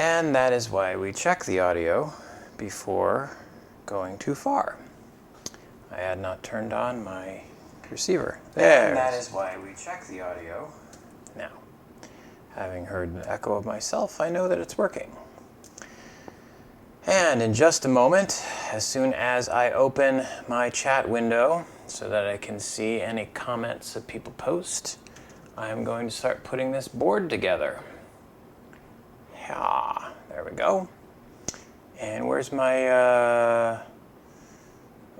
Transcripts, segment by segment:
And that is why we check the audio before going too far. I had not turned on my receiver. There. And that is why we check the audio. Now, having heard an echo of myself, I know that it's working. And in just a moment, as soon as I open my chat window so that I can see any comments that people post, I am going to start putting this board together. Yeah, there we go. And where's my,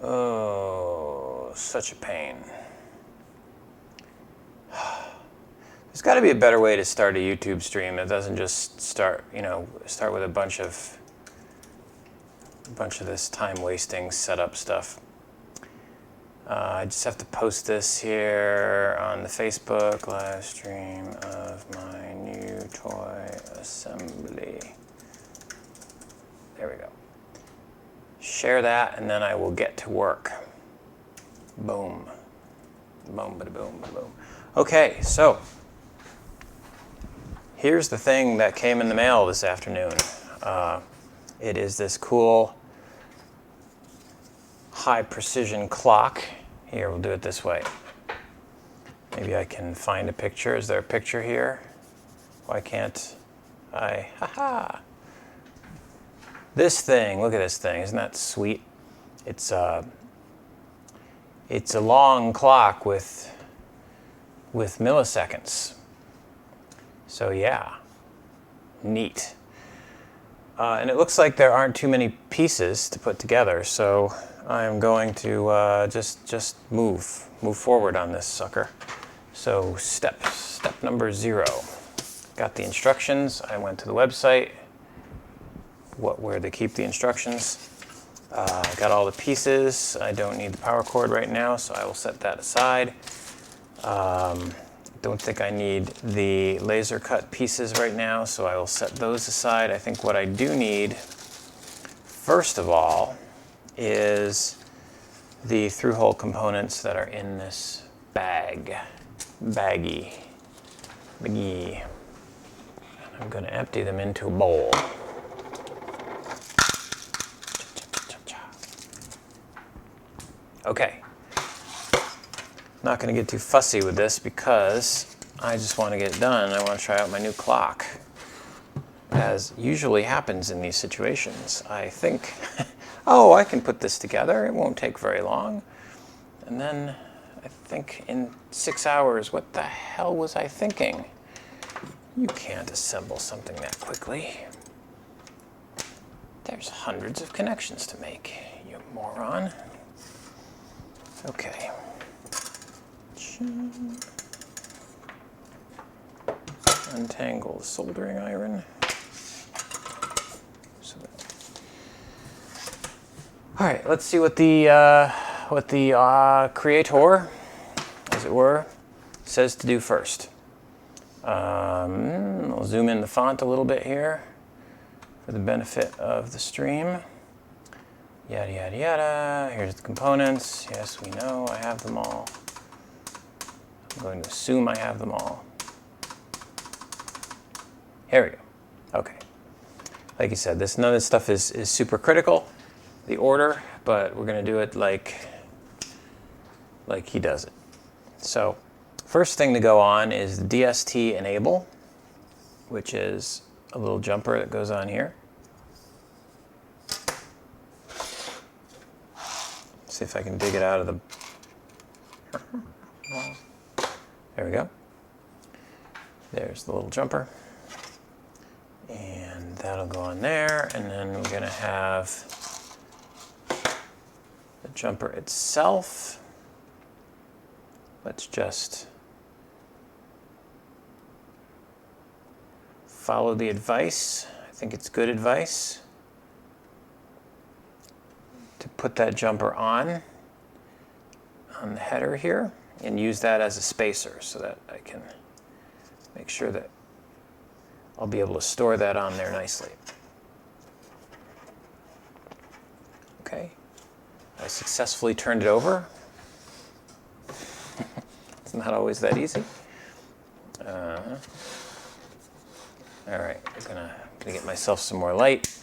oh, such a pain. There's got to be a better way to start a YouTube stream that doesn't just start with a bunch of this time-wasting setup stuff. I just have to post this here on the Facebook live stream of my new toy assembly. There we go. Share that, and then I will get to work. Boom. Boom, bada boom, bada boom. Okay, so here's the thing that came in the mail this afternoon. It is this cool high precision clock. Here, we'll do it this way. Maybe I can find a picture. Is there a picture here? Why can't I? Haha. This thing, look at this thing. Isn't that sweet? It's a long clock with milliseconds. So yeah, neat. And it looks like there aren't too many pieces to put together, so I'm going to just move forward on this sucker. So step number 0. Got the instructions. I went to the website, where they keep the instructions. Got all the pieces. I don't need the power cord right now, so I will set that aside. Don't think I need the laser cut pieces right now, so I will set those aside. I think what I do need, first of all, is the through-hole components that are in this baggie. I'm going to empty them into a bowl. Okay. Not going to get too fussy with this because I just want to get it done. I want to try out my new clock. As usually happens in these situations, I think, oh, I can put this together. It won't take very long. And then I think in 6 hours, what the hell was I thinking? You can't assemble something that quickly. There's hundreds of connections to make, you moron. Okay. Untangle the soldering iron. All right, let's see what the creator, as it were, says to do first. I'll zoom in the font a little bit here for the benefit of the stream. Yada, yada, yada. Here's the components. Yes, we know I have them all. I'm going to assume I have them all. Here we go. Okay. Like you said, none of this stuff is super critical, the order, but we're going to do it like he does it. So first thing to go on is the DST enable, which is a little jumper that goes on here. See if I can dig it out of the... There we go. There's the little jumper. And that'll go on there. And then we're going to have the jumper itself. Let's just follow the advice. I think it's good advice to put that jumper on the header here and use that as a spacer so that I can make sure that I'll be able to store that on there nicely. Okay, I successfully turned it over. It's not always that easy. All right, we're gonna to get myself some more light.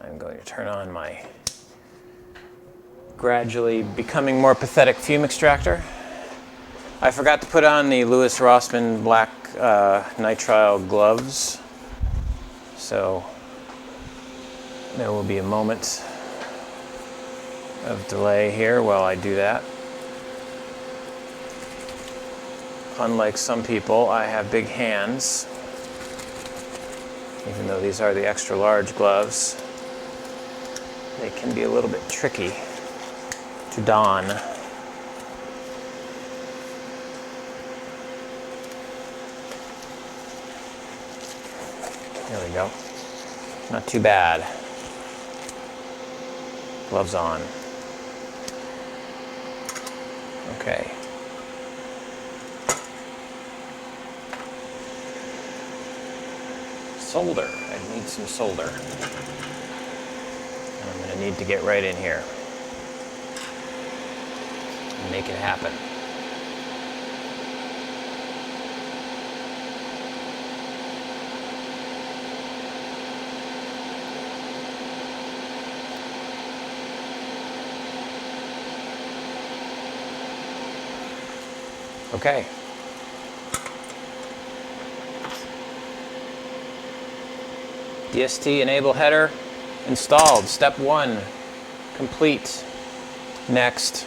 I'm going to turn on my gradually becoming more pathetic fume extractor. I forgot to put on the Louis Rossmann black nitrile gloves, so there will be a moment of delay here while I do that. Unlike some people, I have big hands, even though these are the extra large gloves. They can be a little bit tricky to don. There we go. Not too bad. Gloves on. Okay. Solder. I need some solder. And I'm going to need to get right in here and make it happen. Okay. DST enable header installed. Step 1 complete. Next.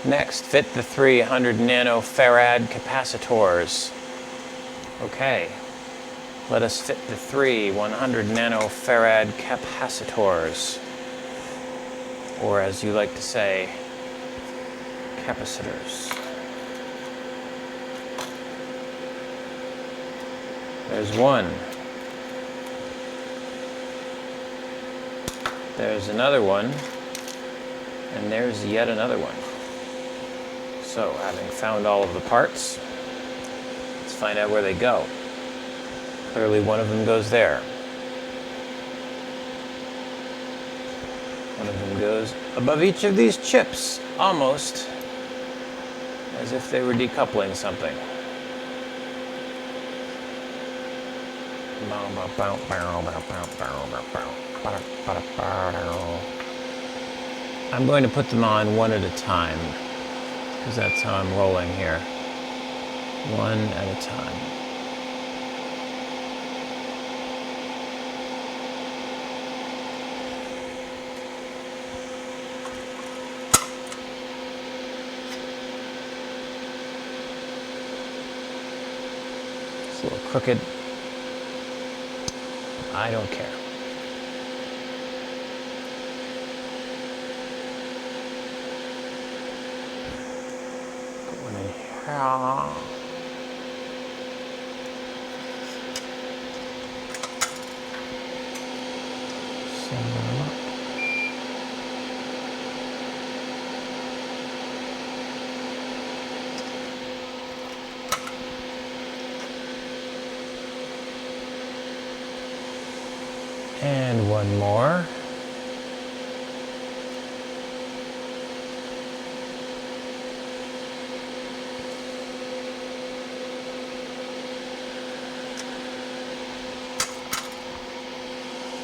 Next, fit the 300 nano farad capacitors. Okay. Let us fit the 3 100 nano farad capacitors. Or as you like to say, capacitors. There's one. There's another one. And there's yet another one. So, having found all of the parts, let's find out where they go. Clearly one of them goes there. One of them goes above each of these chips, almost as if they were decoupling something. I'm going to put them on one at a time, because that's how I'm rolling here. One at a time. It's a little crooked. I don't care. Put one in here. Send them up. And one more.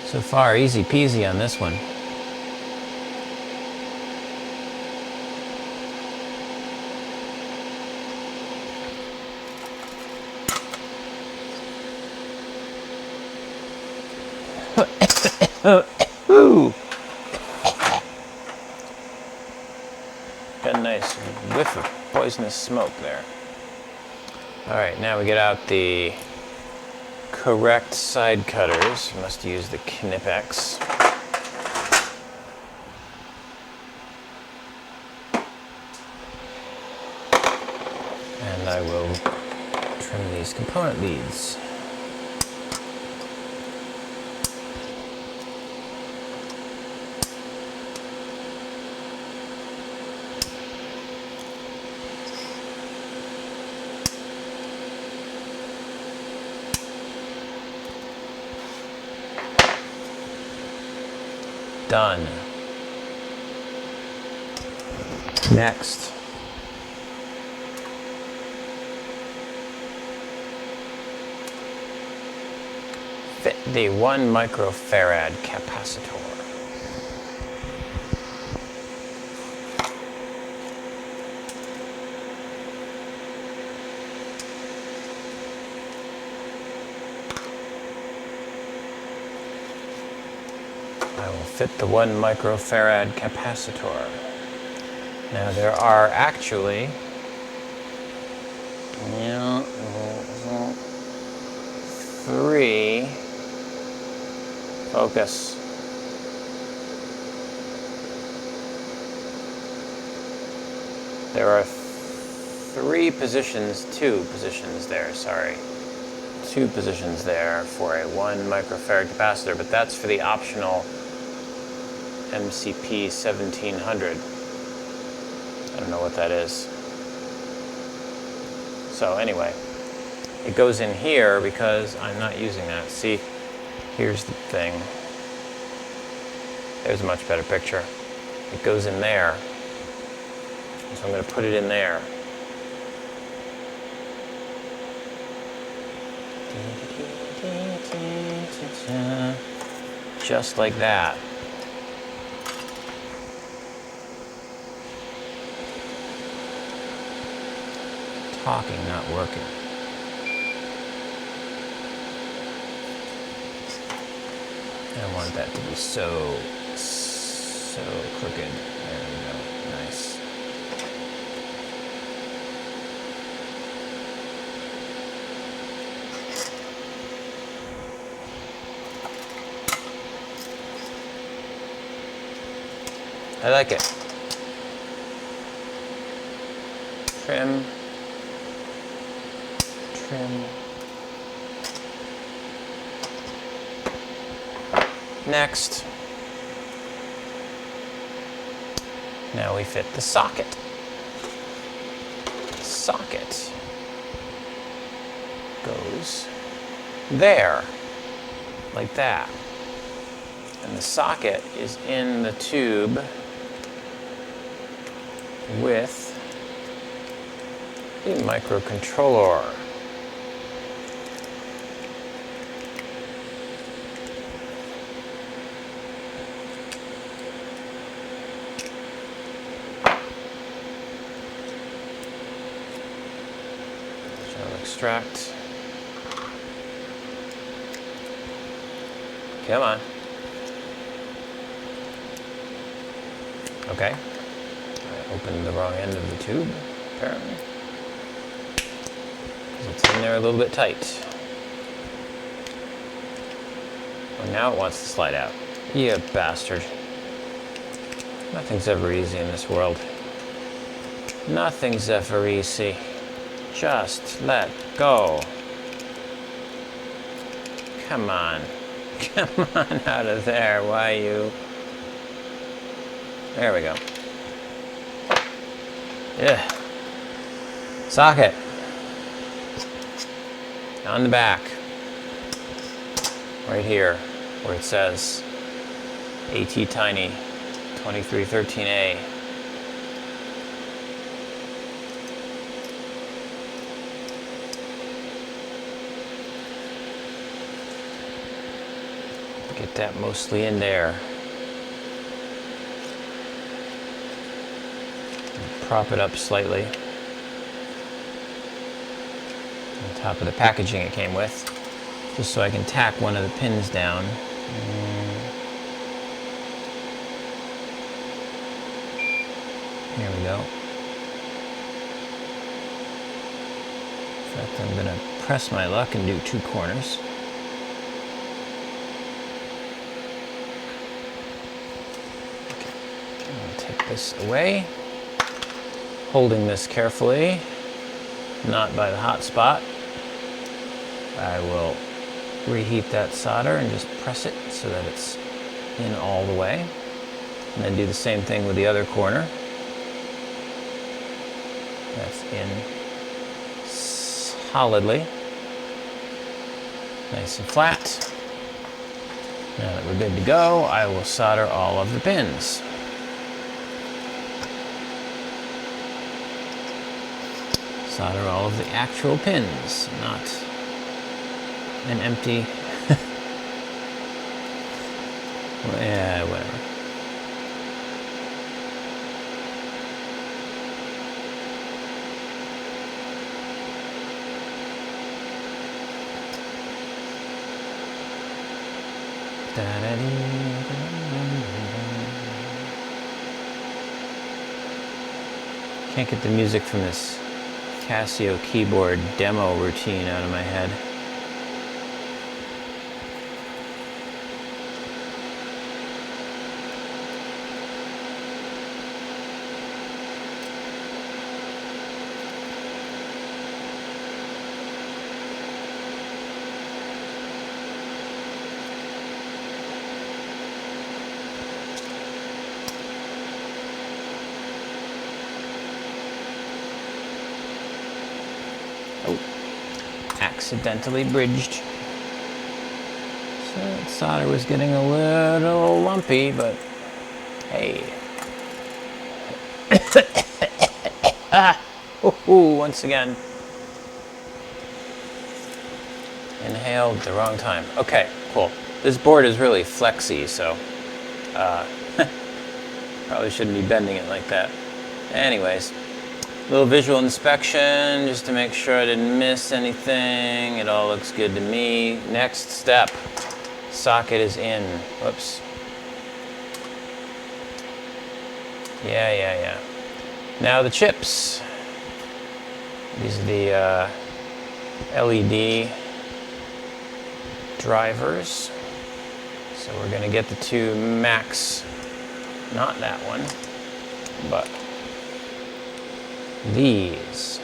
So far, easy peasy on this one. Ooh. Got a nice whiff of poisonous smoke there. All right, now we get out the correct side cutters. We must use the Knipex. And I will trim these component leads. Done. fit the 1 microfarad capacitor. I will fit the 1 microfarad capacitor. Now there are actually three, focus. There are two positions there, sorry. 2 positions there for a 1 microfarad capacitor, but that's for the optional MCP 1700. I don't know what that is. So anyway, it goes in here because I'm not using that. See, here's the thing. There's a much better picture. It goes in there. So I'm going to put it in there. Just like that. Talking, not working. I want that to be so crooked. There we go. Nice. I like it. Trim. Next. Now we fit the socket. The socket goes there, like that. And the socket is in the tube with the microcontroller. Extract. Come on. Okay. I opened the wrong end of the tube, apparently. It's in there a little bit tight. Well, now it wants to slide out. You bastard. Nothing's ever easy in this world. Nothing's ever easy. Just let go. Come on. Come on out of there, why you? There we go. Yeah. Socket. On the back. Right here, where it says AT Tiny 2313A. Get that mostly in there. Prop it up slightly. On top of the packaging it came with, just so I can tack one of the pins down. Here we go. In fact, I'm going to press my luck and do 2 corners. Take this away, holding this carefully, not by the hot spot. I will reheat that solder and just press it so that it's in all the way. And then do the same thing with the other corner. That's in solidly, nice and flat. Now that we're good to go, I will solder all of the pins. Solder all of the actual pins, not an empty Yeah, whatever. Can't get the music from this Casio keyboard demo routine out of my head. Accidentally bridged. So that solder was getting a little lumpy, but hey. Once again. Inhaled at the wrong time. Okay, cool. This board is really flexy, so probably shouldn't be bending it like that. Anyways. Little visual inspection just to make sure I didn't miss anything. It all looks good to me. Next step, socket is in. Whoops. Yeah. Now the chips. These are the LED drivers. So we're gonna get the two max, not that one, but these.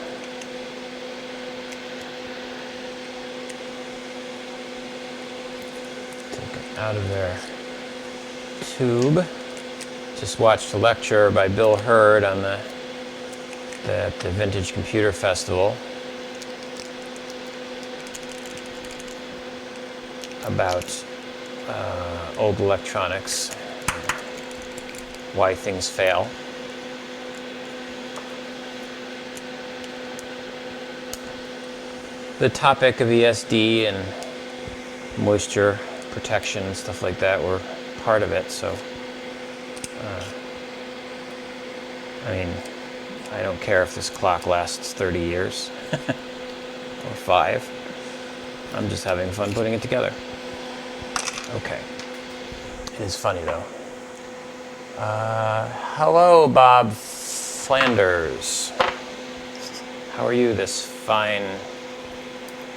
Take them out of their tube. Just watched a lecture by Bill Hurd on the Vintage Computer Festival about old electronics, why things fail. The topic of ESD and moisture protection and stuff like that were part of it, so I mean, I don't care if this clock lasts 30 years or 5. I'm just having fun putting it together. Okay. It is funny though. Hello, Bob Flanders. How are you this fine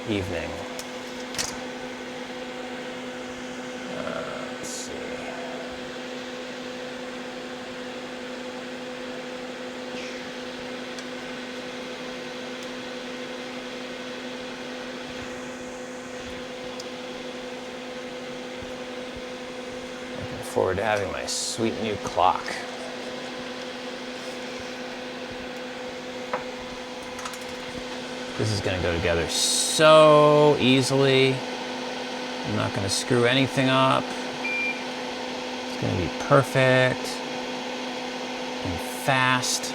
evening? Let's see. Looking forward to having my sweet new clock. This is going to go together so easily. I'm not going to screw anything up. It's going to be perfect and fast.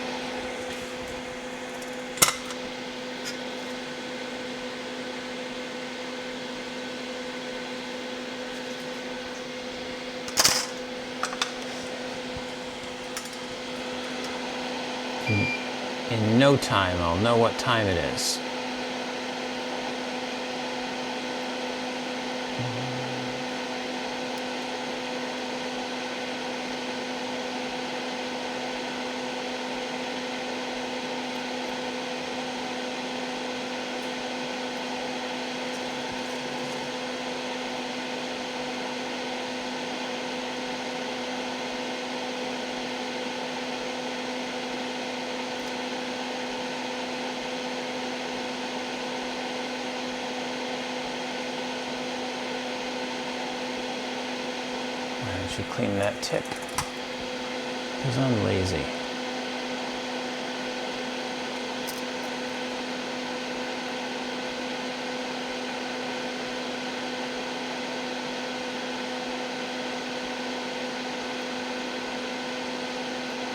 In no time, I'll know what time it is. I should clean that tip because I'm lazy.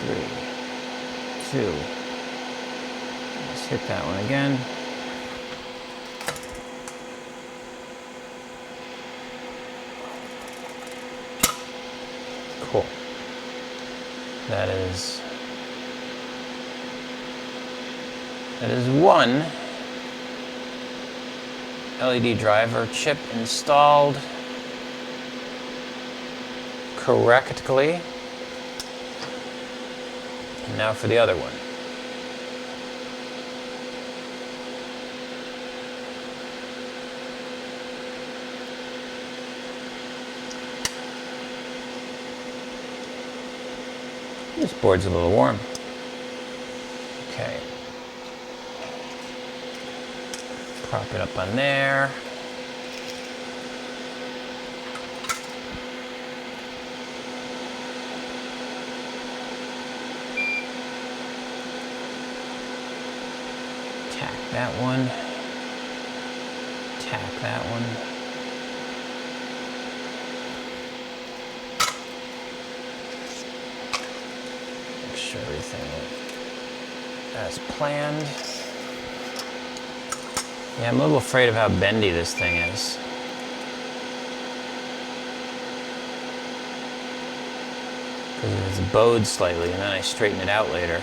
Three, two. Let's hit that one again. That is one LED driver chip installed correctly. And now for the other one. This board's a little warm. Okay. Prop it up on there. Tack that one. Tack that one. Make sure everything as planned. Yeah, I'm a little afraid of how bendy this thing is. Because if it's bowed slightly and then I straighten it out later,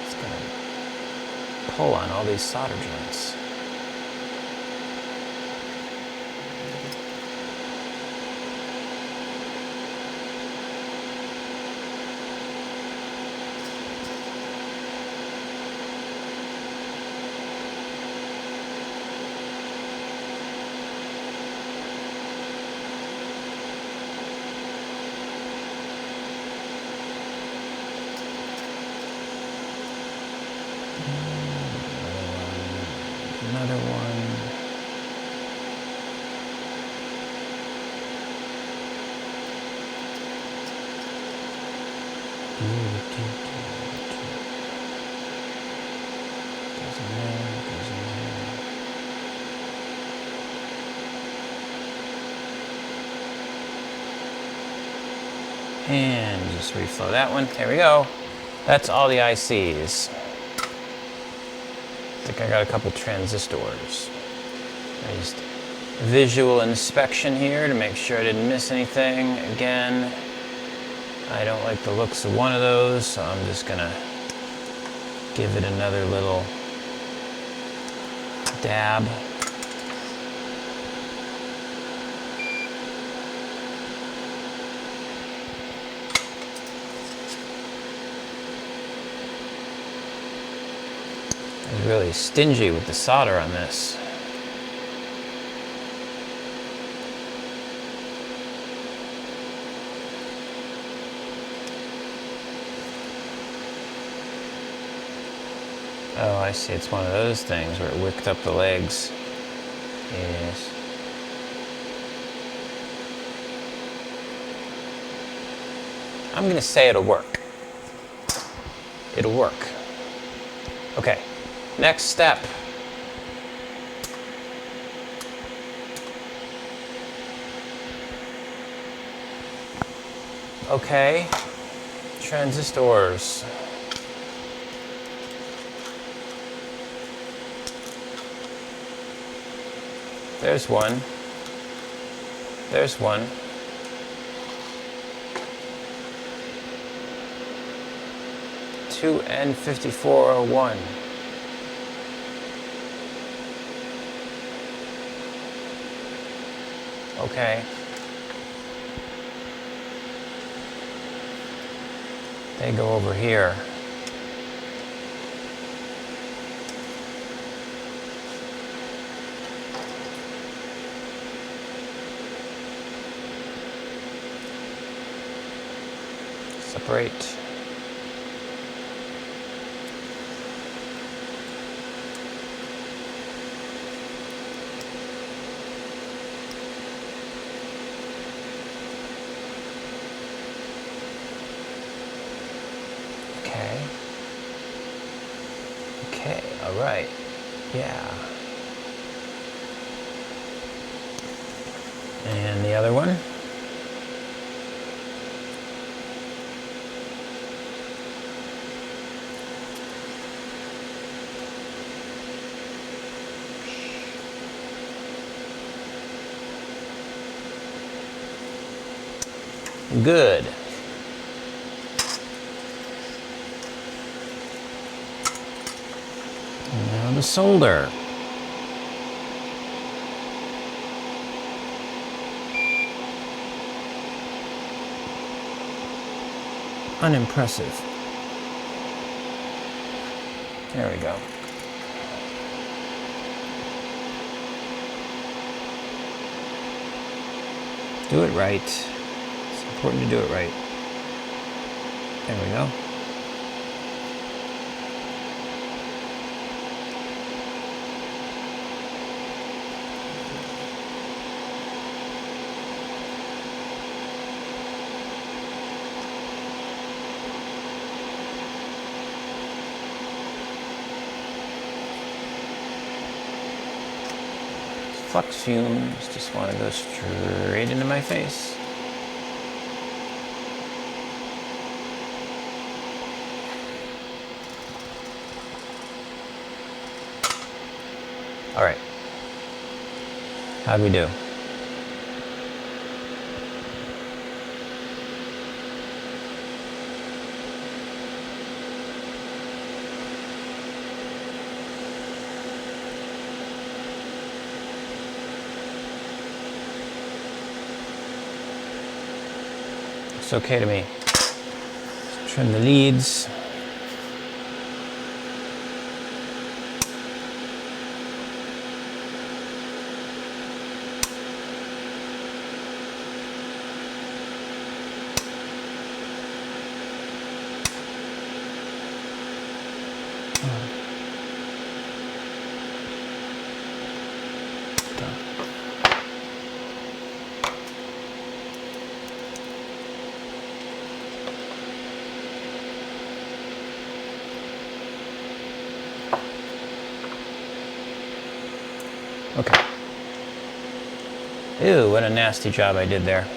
it's going to pull on all these solder joints. Another one. Goes in there, goes in there. And just reflow that one. There we go. That's all the ICs. I think I got a couple transistors. Just visual inspection here to make sure I didn't miss anything. Again, I don't like the looks of one of those, so I'm just gonna give it another little dab. I was really stingy with the solder on this. Oh, I see. It's one of those things where it wicked up the legs. Yes. I'm going to say it'll work. It'll work. Okay. Next step. Okay. Transistors. There's one. There's one. Two N5401. Okay. They go over here. Separate. Okay, all right. Yeah. And the other one? Good. the solder. Unimpressive. There we go. Do it right. It's important to do it right. There we go. Flux fumes just want to go straight into my face. All right. How'd we do? It's okay to me. Just trim the leads. Okay. Ew, what a nasty job I did there.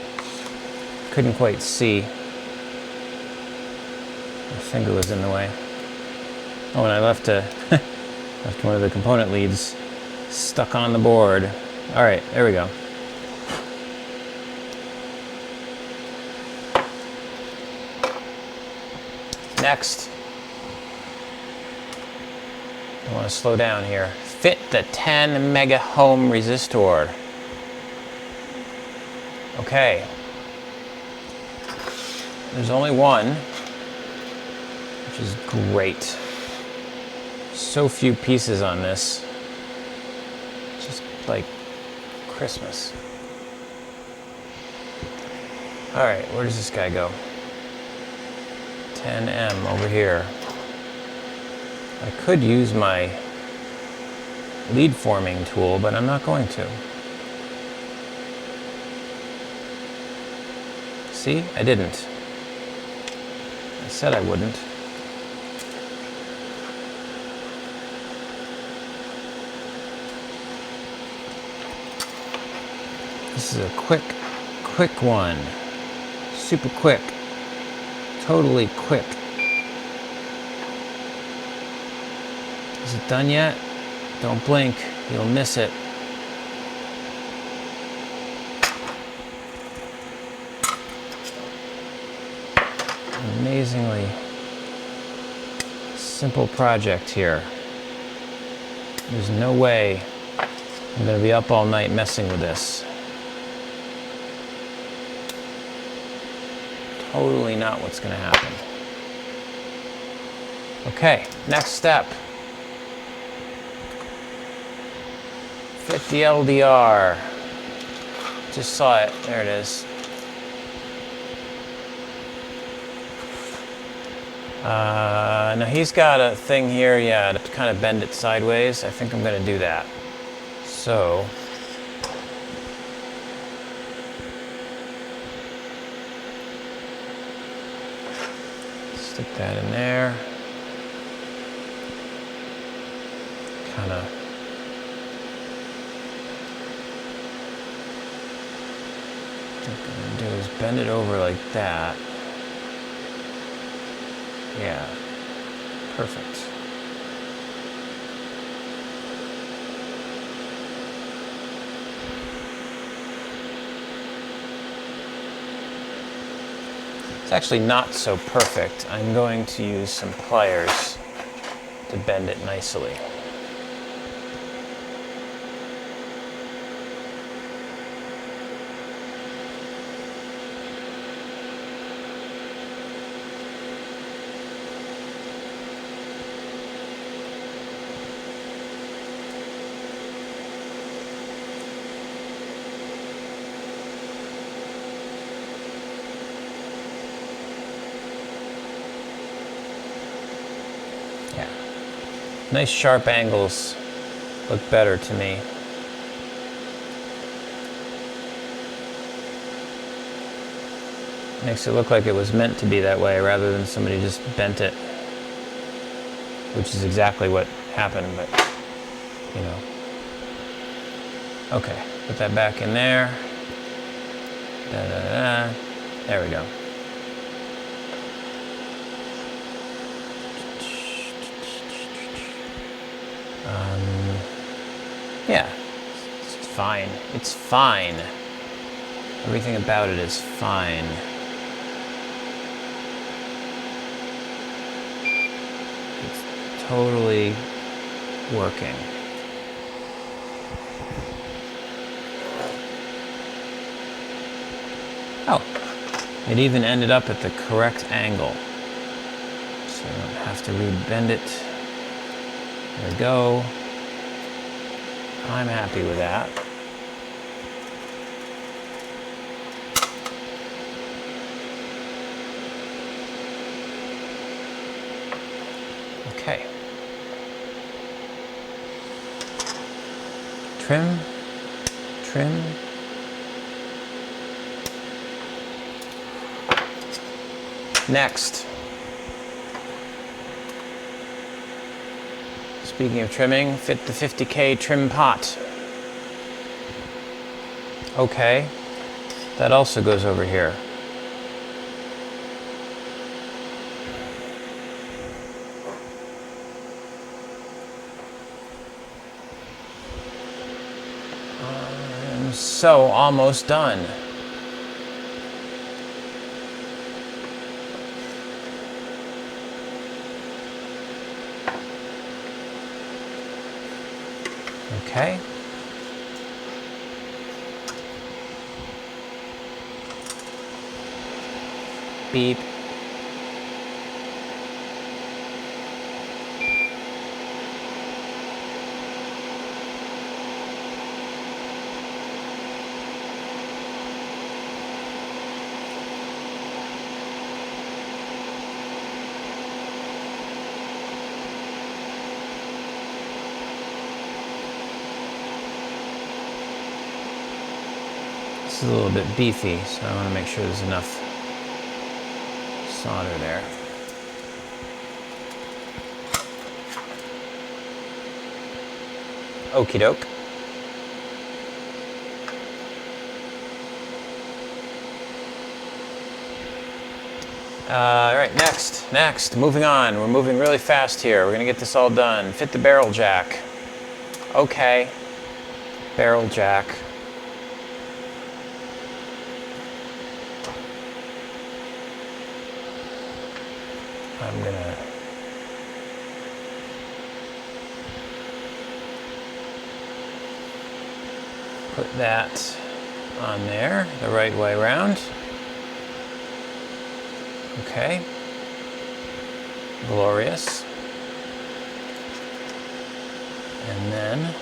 Couldn't quite see. My finger was in the way. Oh, and I left left one of the component leads stuck on the board. All right, there we go. Next. I want to slow down here. Fit the 10 mega ohm resistor. Okay. There's only one, which is great. So few pieces on this. Just like Christmas. All right, where does this guy go? 10M over here. I could use my lead forming tool, but I'm not going to. See, I didn't. I said I wouldn't. This is a quick one. Super quick. Totally quick. Is it done yet? Don't blink, you'll miss it. Amazingly simple project here. There's no way I'm going to be up all night messing with this. Totally not what's going to happen. Okay, next step. Fit the LDR. Just saw it. There it is. Now he's got a thing here, yeah, to kind of bend it sideways. I think I'm going to do that. So, stick that in there. Kind of. What I'm going to do is bend it over like that. Yeah, perfect. It's actually not so perfect. I'm going to use some pliers to bend it nicely. Yeah. Nice sharp angles look better to me. Makes it look like it was meant to be that way rather than somebody just bent it, which is exactly what happened, but you know. Okay, put that back in there. Da, da, da. There we go. Yeah, it's fine. It's fine. Everything about it is fine. It's totally working. Oh, it even ended up at the correct angle. So I don't have to re-bend it. There we go. I'm happy with that. Okay. Trim, trim. Next. Speaking of trimming, fit the 50K trim pot. Okay, that also goes over here. I'm so almost done. Okay. Beep. This is a little bit beefy, so I want to make sure there's enough solder there. Okie doke. All right, next, moving on. We're moving really fast here. We're gonna get this all done. Fit the barrel jack. Okay, barrel jack. I'm gonna put that on there the right way around. Okay, glorious. And then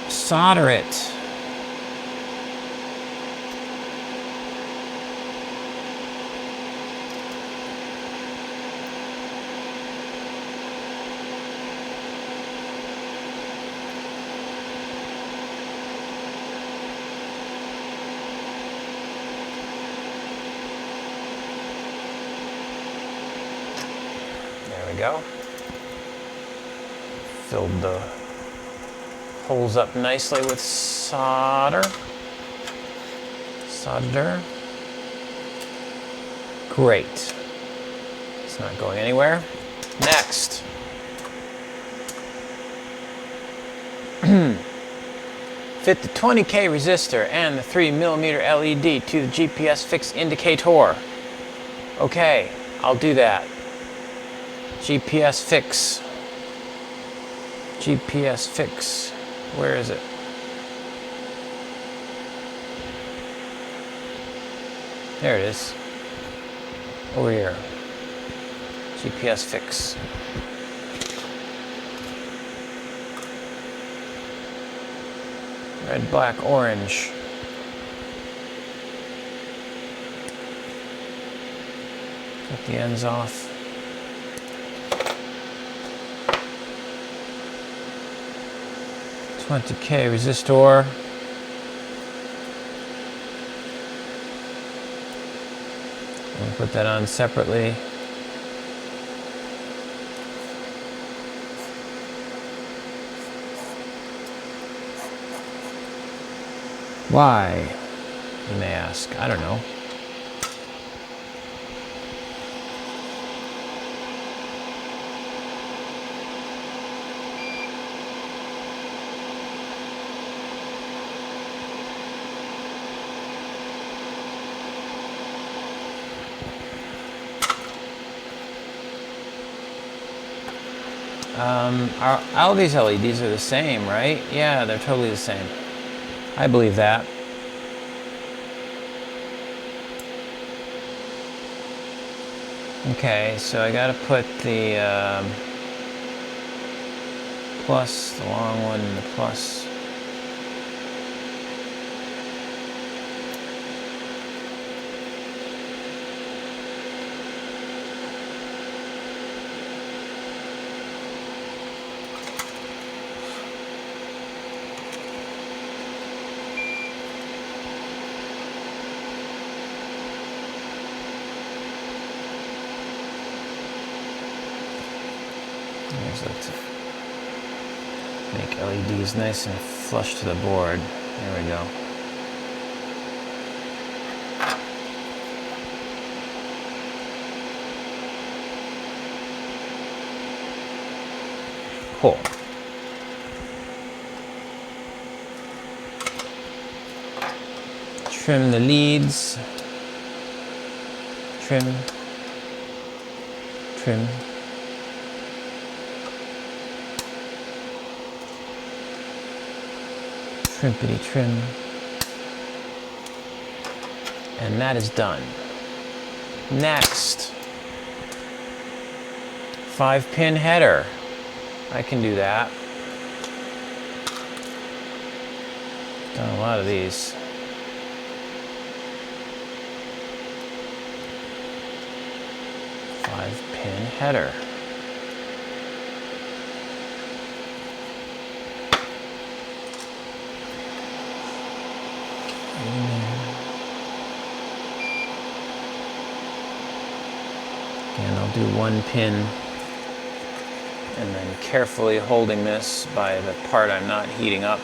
solder it. There we go. Filled the holes up nicely with solder. Great. It's not going anywhere. Next. Fit the 20K resistor and the 3mm LED to the GPS fix indicator. Okay, I'll do that. GPS fix. GPS fix. Where is it? There it is. Over here. GPS fix. Red, black, orange. Cut the ends off. $20K resistor. We'll put that on separately. Why, you may ask? I don't know. All these LEDs are the same, right? Yeah, they're totally the same. I believe that. Okay, so I gotta put the plus, the long one, and the plus. Let's make LEDs nice and flush to the board. There we go. Cool. Trim the leads. Trim. Trim. Trimpity trim. And that is done. Next, 5-pin header. I can do that. Done a lot of these. Five-pin header. And I'll do 1 pin, and then carefully holding this by the part I'm not heating up,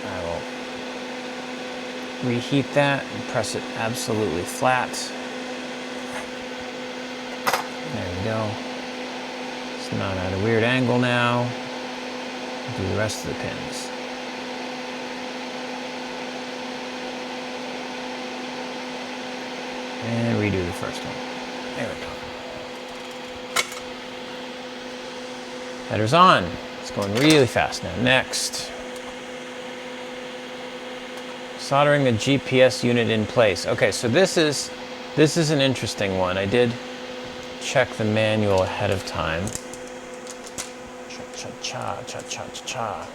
I will reheat that and press it absolutely flat. There we go. It's not at a weird angle now. I'll do the rest of the pins. And redo the first one. There we go. Header's on. It's going really fast now. Next. Soldering the GPS unit in place. Okay, so this is an interesting one. I did check the manual ahead of time. Cha-cha-cha, cha-cha-cha-cha.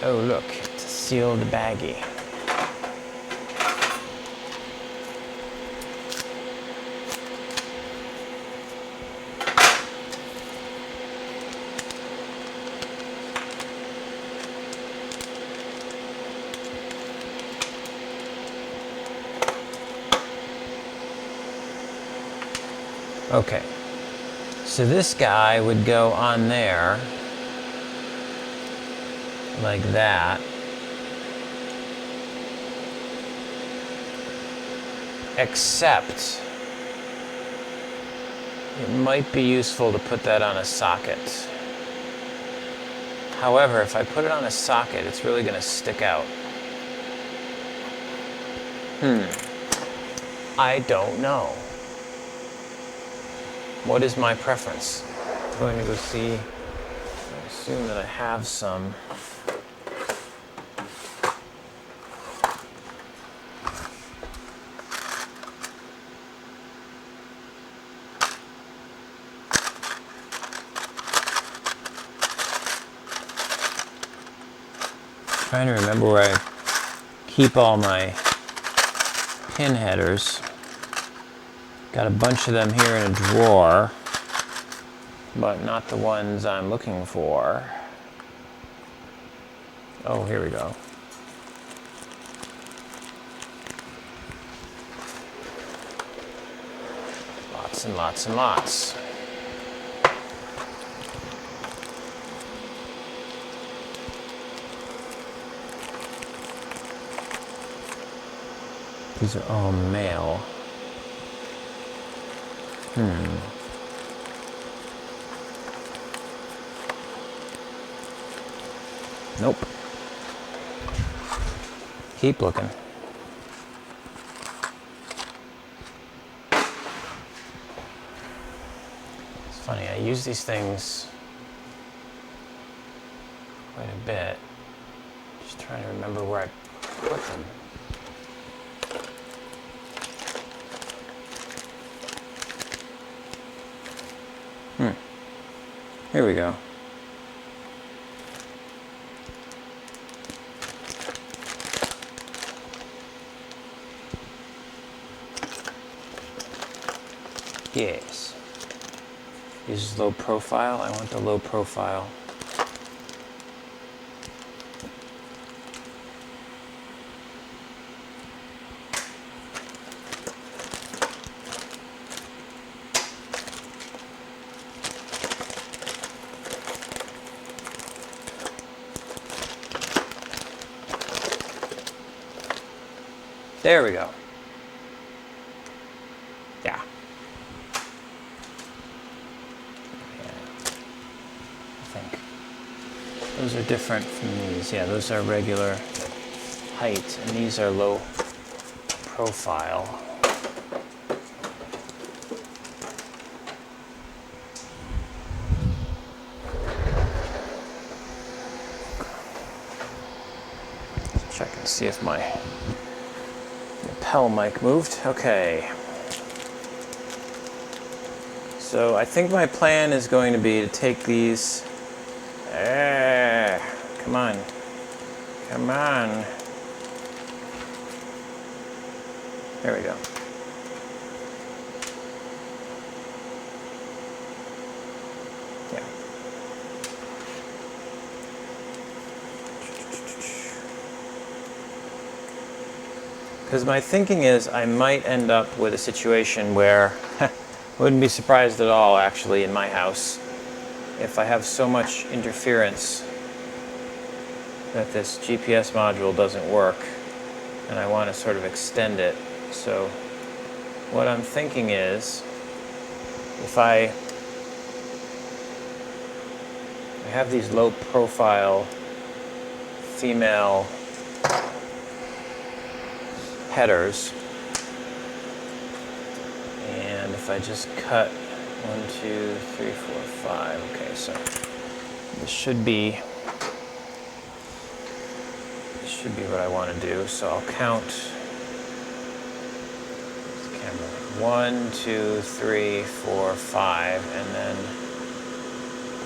Oh, look, to seal the baggie. Okay, so this guy would go on there like that, except it might be useful to put that on a socket. However, if I put it on a socket, it's really going to stick out. I don't know. What is my preference? I'm going to go see. I assume that I have some. Trying to remember where I keep all my pin headers. Got a bunch of them here in a drawer, but not the ones I'm looking for. Oh, here we go. Lots and lots and lots. These are all male. Nope. Keep looking. It's funny, I use these things quite a bit. Just trying to remember where I put them. Here we go. Yes. This is low profile. I want the low profile. There we go. Yeah. I think those are different from these. Yeah, those are regular height, and these are low profile. Let's check and see if my lapel mic moved. Okay. So I think my plan is going to be to take these. Come on. Come on. There we go. Yeah. Because my thinking is I might end up with a situation where wouldn't be surprised at all, actually, in my house, if I have so much interference that this GPS module doesn't work, and I want to sort of extend it. So what I'm thinking is, if I have these low profile female headers, and if I just cut 1, 2, 3, 4, 5, okay, so this should be what I want to do. So I'll count the camera 1, 2, 3, 4, 5, and then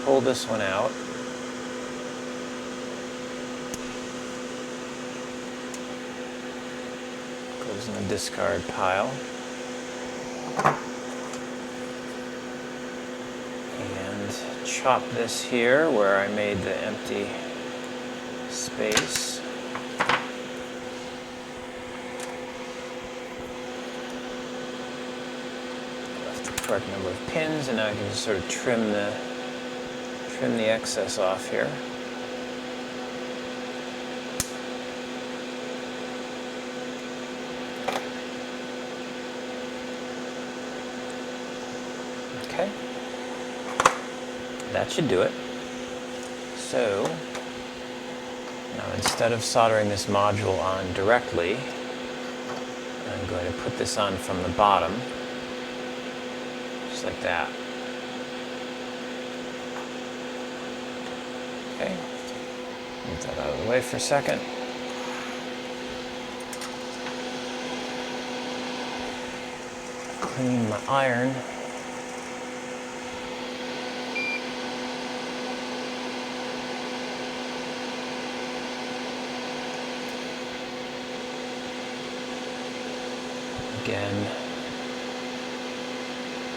pull this one out. Goes in the discard pile. And chop this here where I made the empty space. Left the correct number of pins, and now I can just sort of trim the excess off here. Okay, that should do it. So now instead of soldering this module on directly, I'm going to put this on from the bottom, just like that. Okay, move that out of the way for a second. Clean my iron. Again,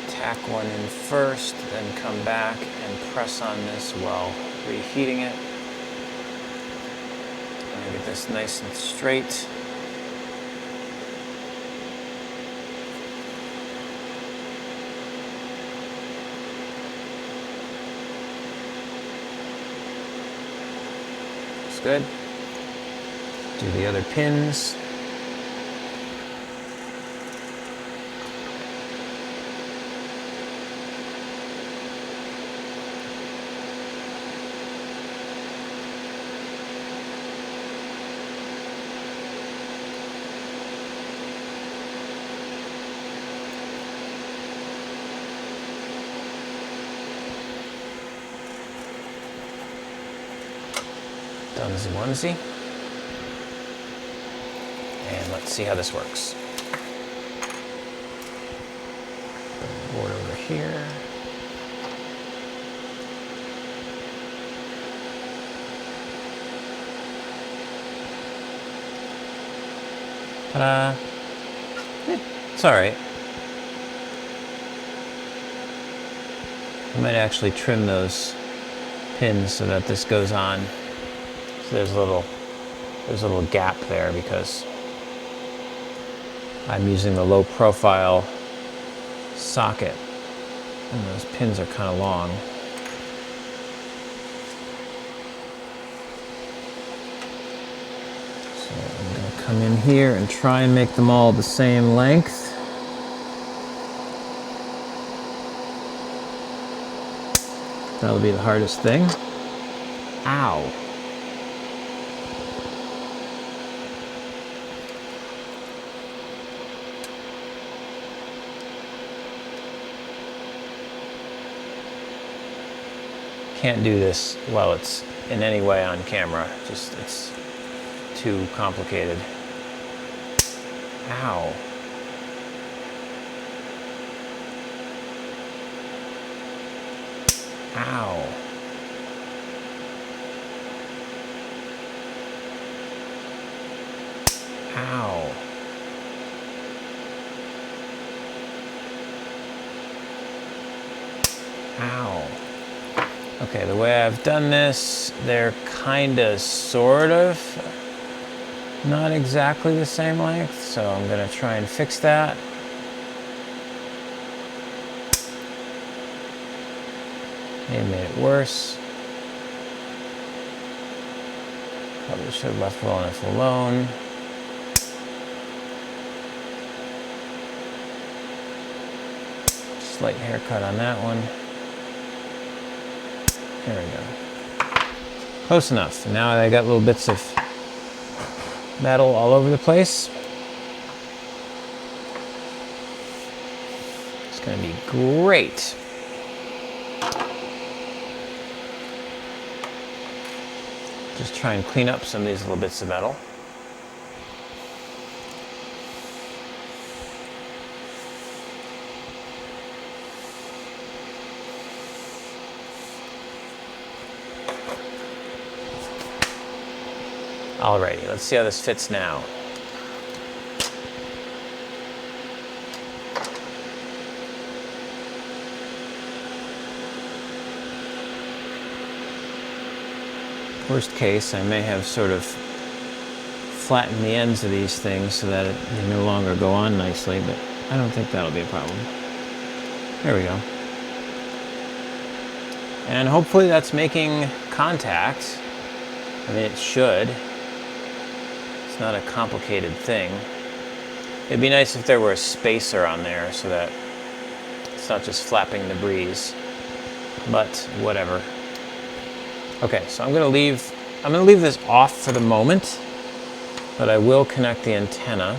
tack one in first, then come back and press on this while reheating it. I'm going to get this nice and straight. Looks good. Do the other pins. Donesie onesie. And let's see how this works. Board over here. Ta-da! It's all right. I might actually trim those pins so that this goes on. So there's a little gap there because I'm using the low profile socket and those pins are kind of long. So I'm going to come in here and try and make them all the same length. That'll be the hardest thing. Ow. Can't do this while it's in any way on camera. Just, it's too complicated. Ow. Ow. Ow. Ow. Okay, the way I've done this, they're kinda, sort of, not exactly the same length, so I'm gonna try and fix that. It made it worse. Probably should have left well enough alone. Slight haircut on that one. There we go. Close enough. Now I got little bits of metal all over the place. It's going to be great. Just try and clean up some of these little bits of metal. Alrighty, let's see how this fits now. Worst case, I may have sort of flattened the ends of these things so that they no longer go on nicely, but I don't think that'll be a problem. There we go. And hopefully that's making contact. I mean, it should. It's not a complicated thing. It'd be nice if there were a spacer on there so that it's not just flapping the breeze, but whatever. Okay, so I'm gonna leave this off for the moment, but I will connect the antenna.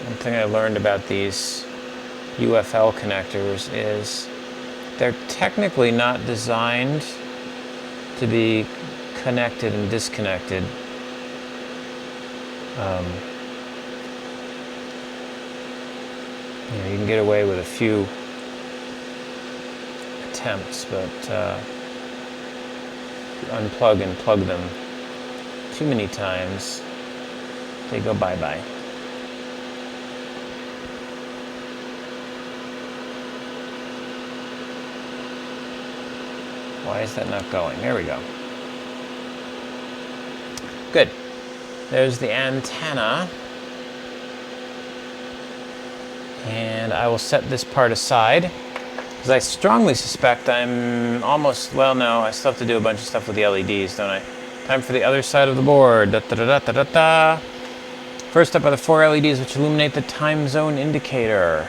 One thing I learned about these UFL connectors is they're technically not designed to be connected and disconnected. You know, you can get away with a few attempts, but unplug and plug them too many times, they go bye-bye. Why is that not going? There we go. Good. There's the antenna. And I will set this part aside, because I strongly suspect I'm almost, well, no, I still have to do a bunch of stuff with the LEDs, don't I? Time for the other side of the board. Da, da, da, da, da, da. First up are the 4 LEDs which illuminate the time zone indicator.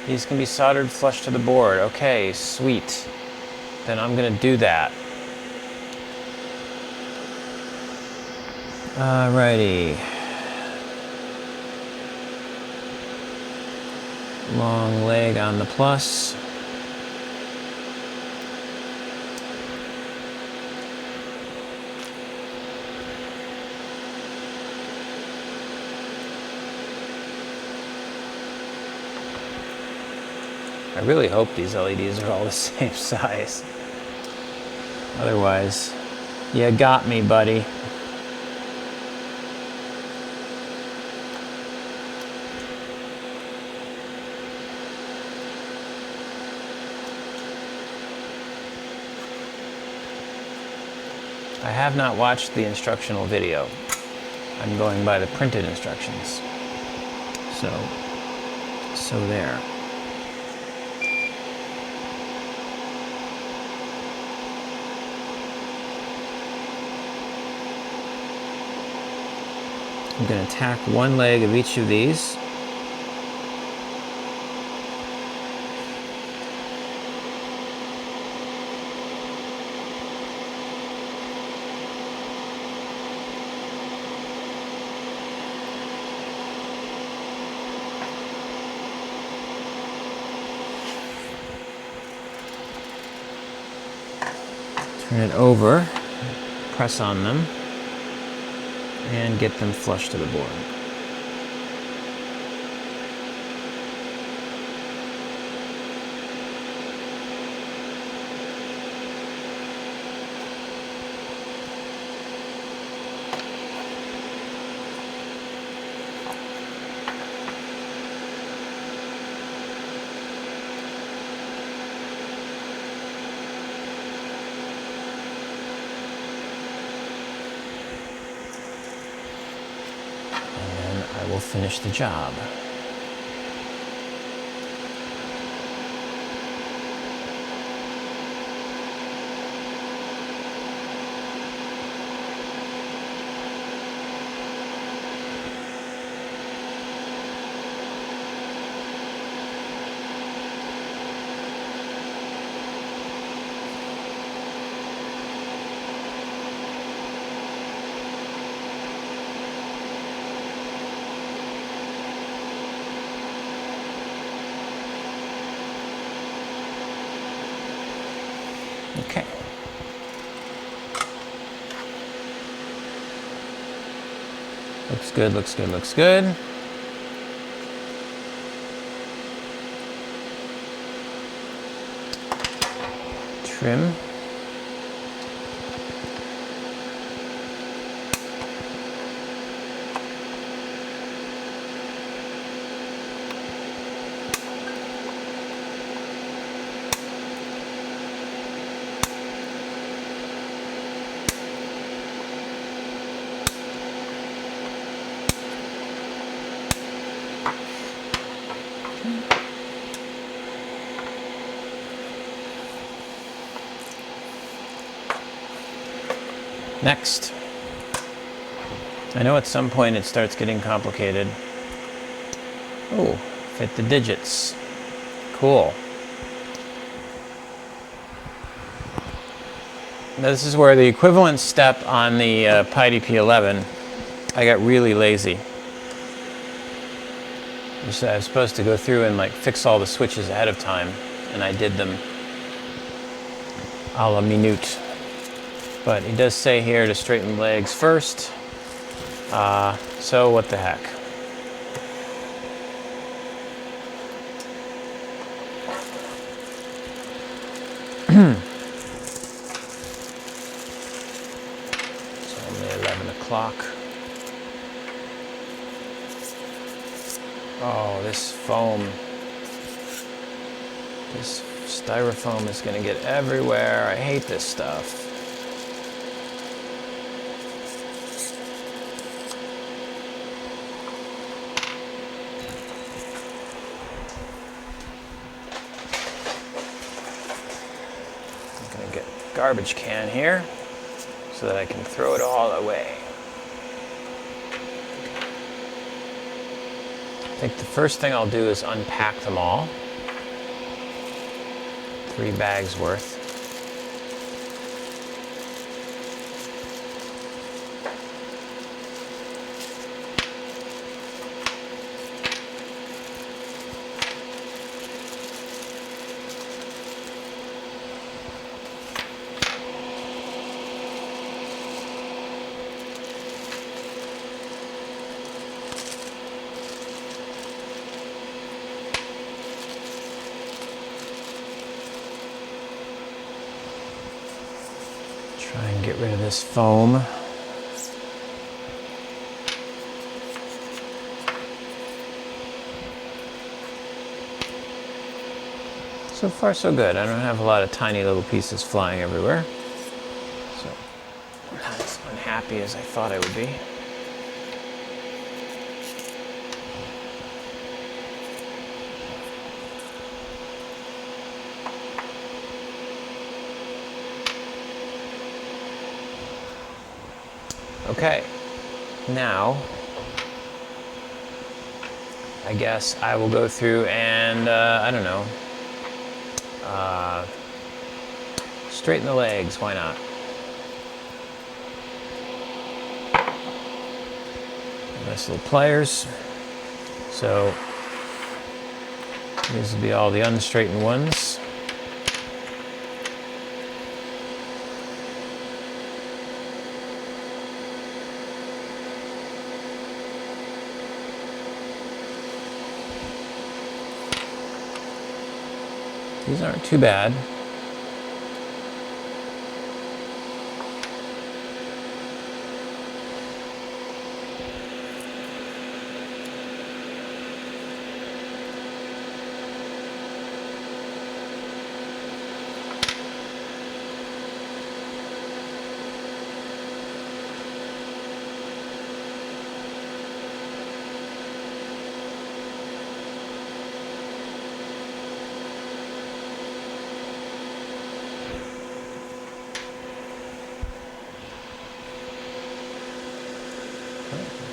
These can be soldered flush to the board. Okay, sweet. Then I'm going to do that. Alrighty. Long leg on the plus. I really hope these LEDs are all the same size. Otherwise, you got me, buddy. I have not watched the instructional video. I'm going by the printed instructions. So there. I'm going to tack one leg of each of these. Turn it over, press on them, and get them flush to the board. I will finish the job. Okay. Looks good, looks good, looks good. Trim. Next. I know at some point it starts getting complicated. Oh, fit the digits. Cool. Now this is where the equivalent step on the PyDP11, I got really lazy. I was supposed to go through and like fix all the switches ahead of time, and I did them a la minute. But it does say here to straighten legs first, so what the heck. It's only 11 o'clock. Oh, this foam. This Styrofoam is going to get everywhere. I hate this stuff. I'm going to get a garbage can here so that I can throw it all away. I think the first thing I'll do is unpack them all. 3 bags worth. Try and get rid of this foam. So far so good. I don't have a lot of tiny little pieces flying everywhere. So I'm not as unhappy as I thought I would be. Okay, now I guess I will go through and, I don't know, straighten the legs, why not? Nice little pliers. So these will be all the unstraightened ones. These aren't too bad.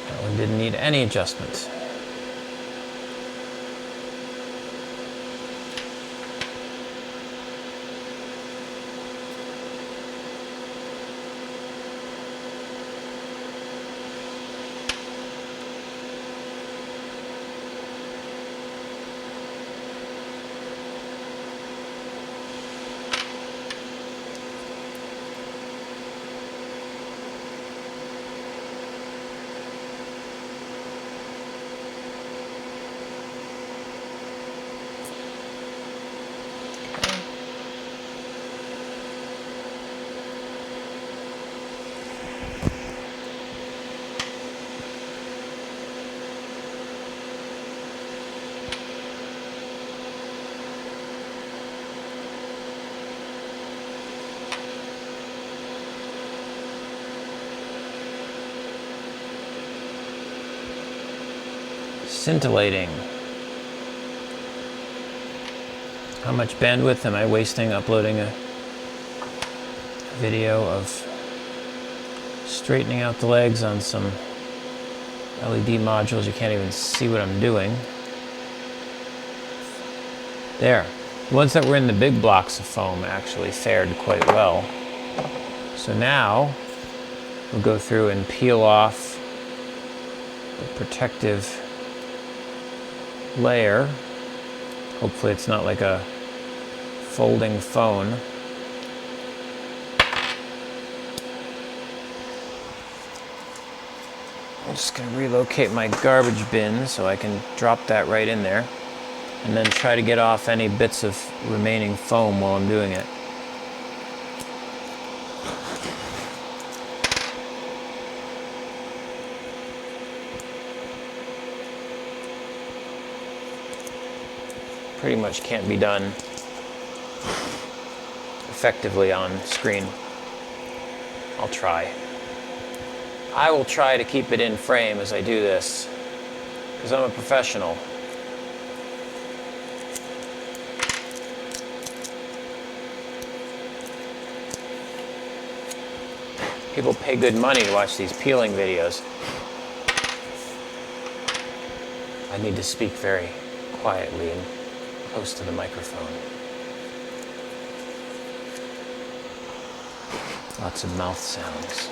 That one didn't need any adjustments. Scintillating. How much bandwidth am I wasting uploading a video of straightening out the legs on some LED modules? You can't even see what I'm doing. There. The ones that were in the big blocks of foam actually fared quite well. So now we'll go through and peel off the protective layer. Hopefully it's not like a folding phone. I'm just going to relocate my garbage bin so I can drop that right in there and then try to get off any bits of remaining foam while I'm doing it. Pretty much can't be done effectively on screen. I'll try. I will try to keep it in frame as I do this, because I'm a professional. People pay good money to watch these peeling videos. I need to speak very quietly and close to the microphone. Lots of mouth sounds.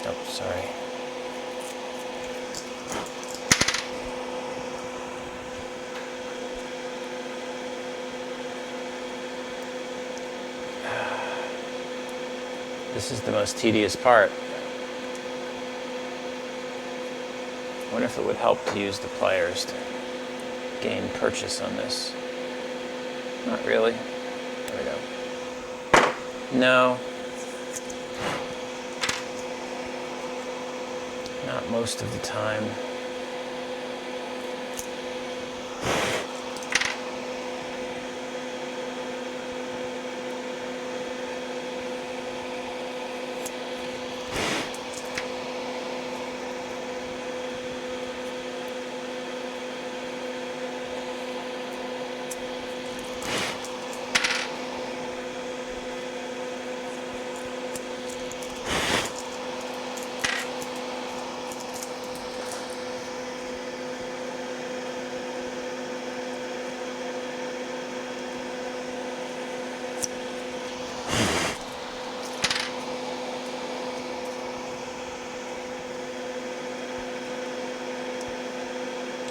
Oh, sorry. This is the most tedious part. I wonder if it would help to use the pliers to gain purchase on this. Not really. There we go. No. Not most of the time.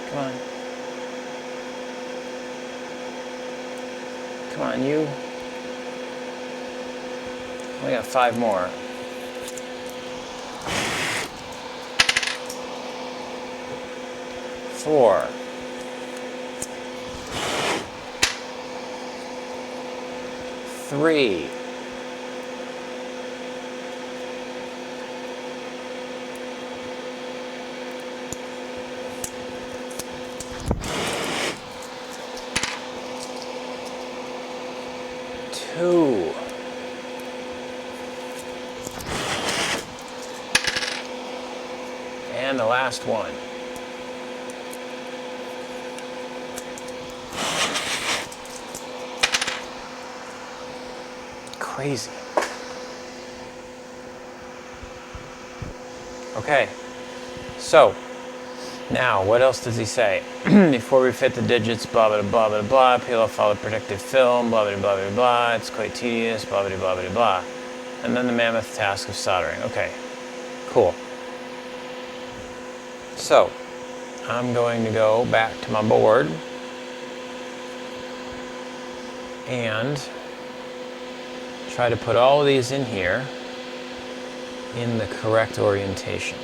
Come on. Come on, you. We got 5 more. Four. Three. Two. And the last one. Crazy. Okay, so now what else does he say? Before we fit the digits, blah blah blah blah blah, peel off all the protective film, blah blah blah blah blah, it's quite tedious, blah blah blah blah blah. And then the mammoth task of soldering. Okay, cool. So I'm going to go back to my board and try to put all of these in here in the correct orientation.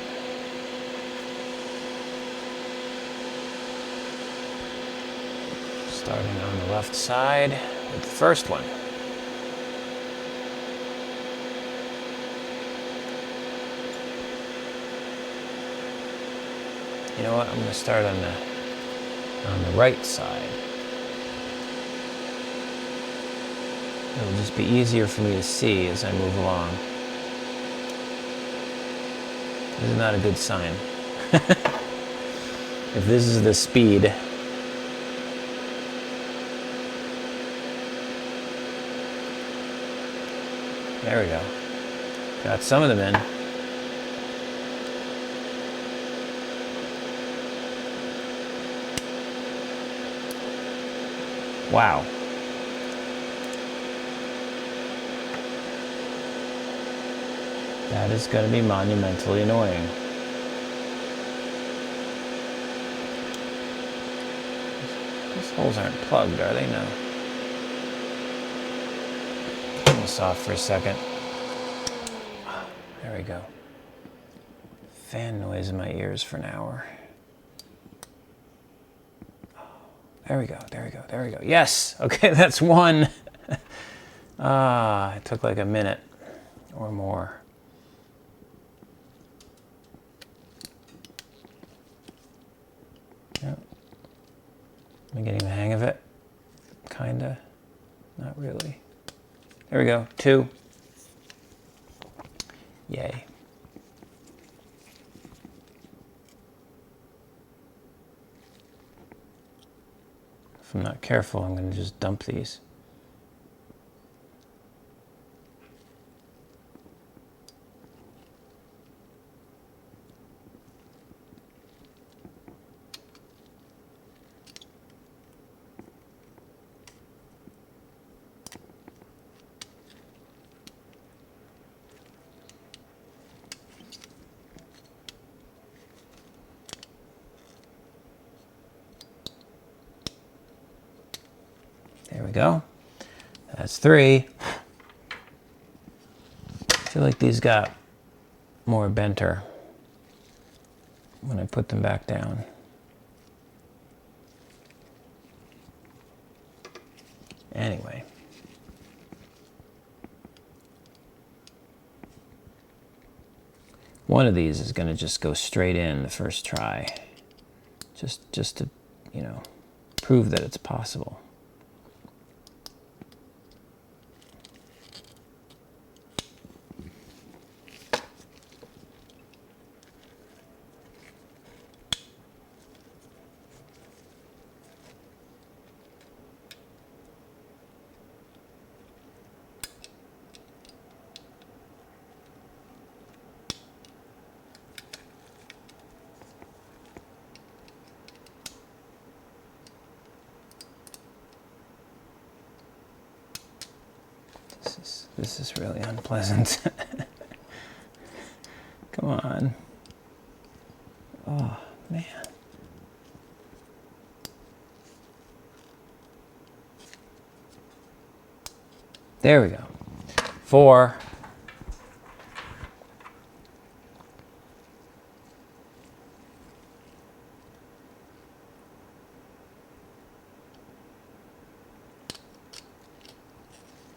Starting on the left side with the first one. You know what? I'm going to start on the right side. It'll just be easier for me to see as I move along. This is not a good sign. If this is the speed, there we go. Got some of them in. Wow. That is going to be monumentally annoying. These holes aren't plugged, are they? No. Turn this off for a second. There we go. Fan noise in my ears for an hour. There we go. There we go. There we go. Yes. Okay, that's one. It took like a minute or more. Yep. I'm getting the hang of it. Kinda. Not really. There we go. 2. Yay. If I'm not careful, I'm going to just dump these. There we go. That's 3. I feel like these got more benter when I put them back down. Anyway. One of these is going to just go straight in the first try. Just to, you know, prove that it's possible. This is really unpleasant. Come on. Oh, man. There we go. 4.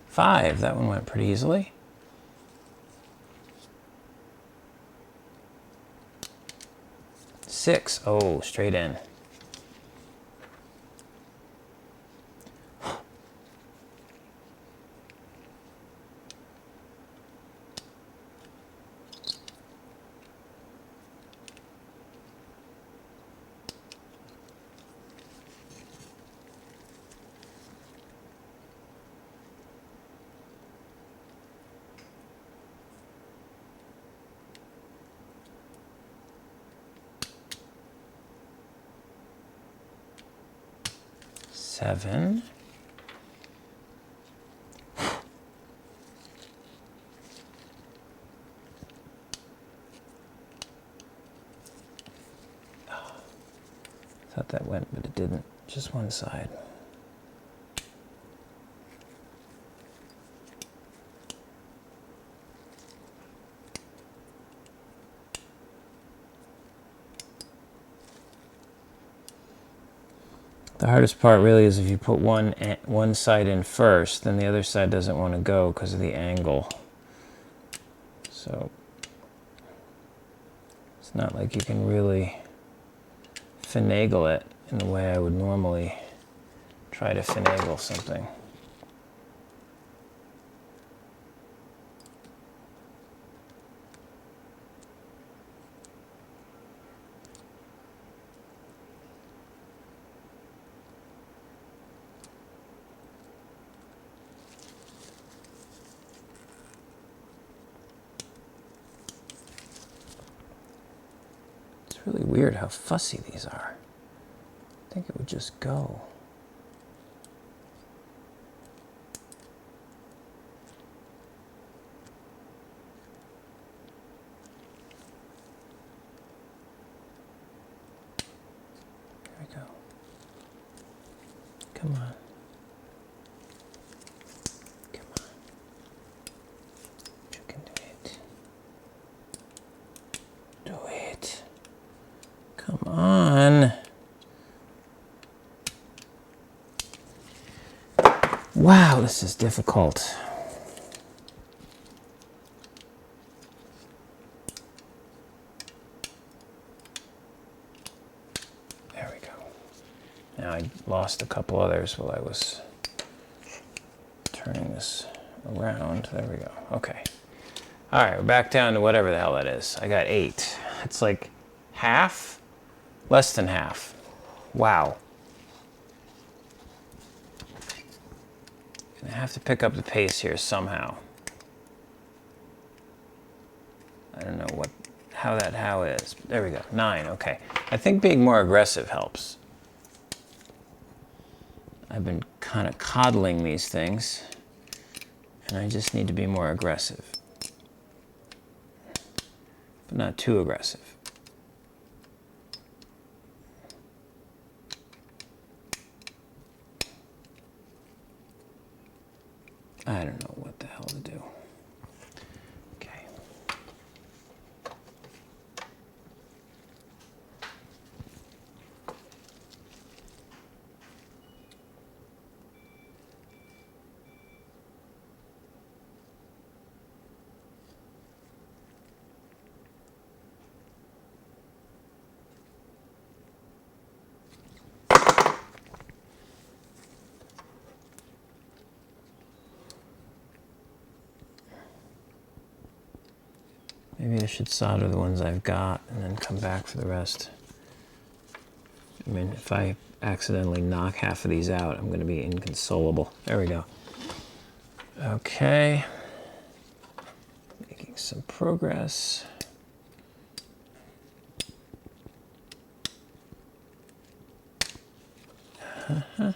Five. That one went pretty easily. 6. Oh, straight in. Seven. Thought that went, but it didn't. Just one side. The hardest part really is if you put one side in first, then the other side doesn't want to go because of the angle. So it's not like you can really finagle it in the way I would normally try to finagle something. It's really weird how fussy these are. I think it would just go. There we go. Come on. Come on. You can do it. Do it. Come on. Wow, this is difficult. There we go. Now I lost a couple others while I was turning this around. There we go. Okay. All right, we're back down to whatever the hell that is. I got 8. It's like half? Less than half. Wow. I have to pick up the pace here somehow. I don't know how is. There we go. 9, okay. I think being more aggressive helps. I've been kind of coddling these things, and I just need to be more aggressive. But not too aggressive. I don't know what the hell to do. Okay. Maybe I should solder the ones I've got and then come back for the rest. I mean, if I accidentally knock half of these out, I'm going to be inconsolable. There we go. Okay. Making some progress. That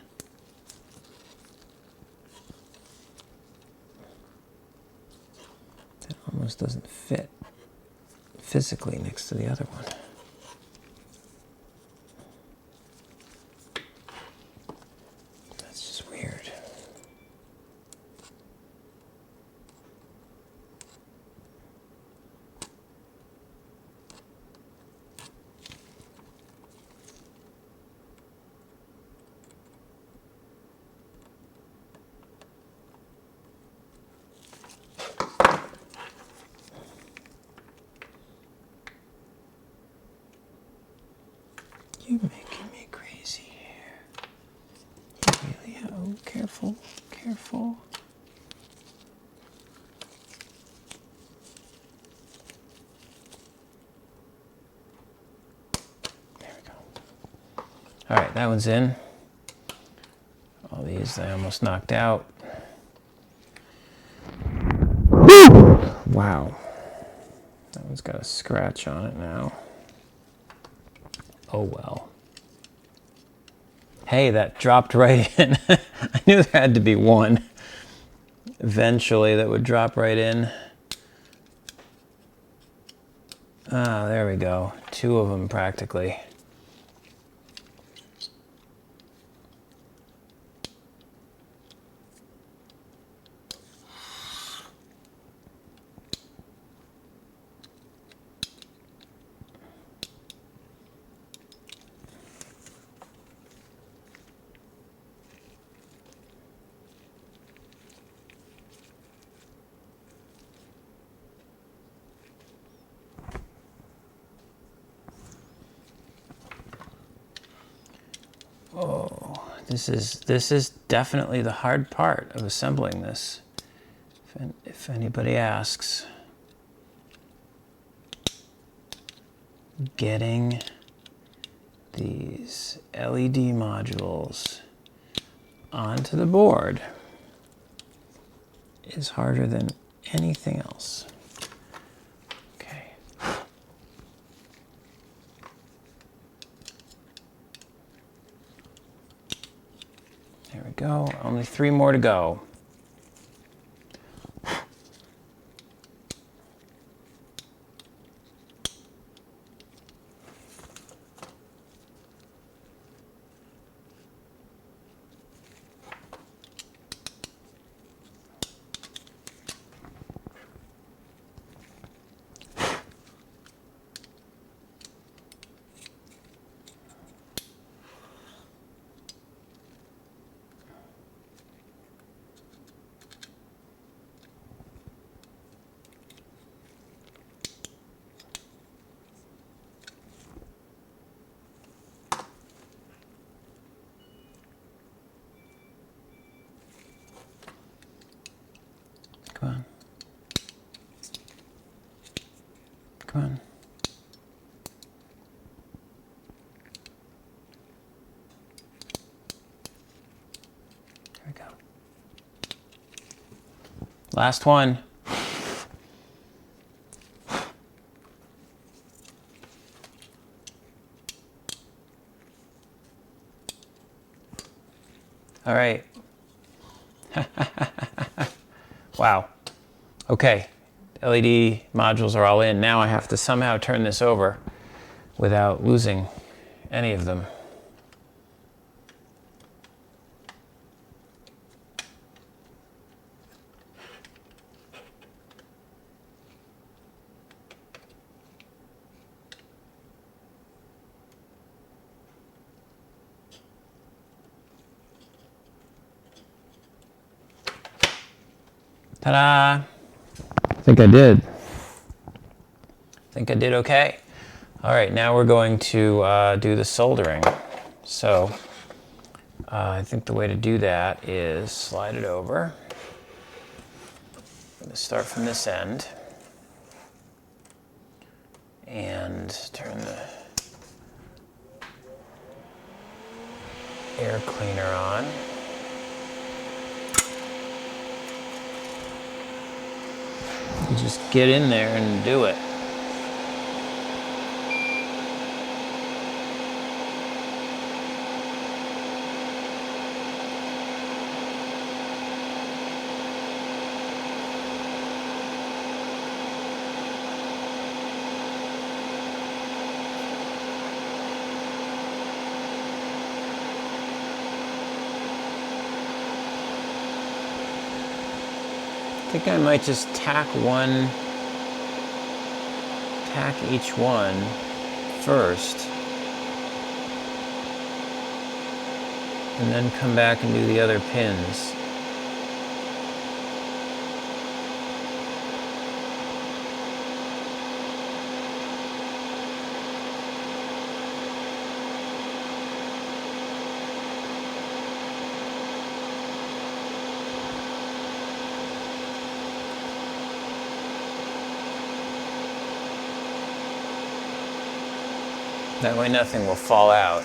almost doesn't fit physically next to the other one. That's just weird. You're making me crazy here. You really are. Oh, careful, careful. There we go. All right, that one's in. All these I almost knocked out. Wow. That one's got a scratch on it now. Oh well. Hey, that dropped right in. I knew there had to be one eventually that would drop right in. Ah, there we go. 2 of them practically. Oh, this is definitely the hard part of assembling this. If anybody asks, getting these LED modules onto the board is harder than anything else. Okay. There we go. Only 3 more to go. Come on. Come on. There we go. Last one. All right. Wow. Okay. LED modules are all in. Now I have to somehow turn this over without losing any of them. Ta-da! I think I did. I think I did okay. All right, now we're going to do the soldering. So I think the way to do that is slide it over. I'm going to start from this end and turn the air cleaner on. You just get in there and do it. I think I might just tack each one first, and then come back and do the other pins. That way nothing will fall out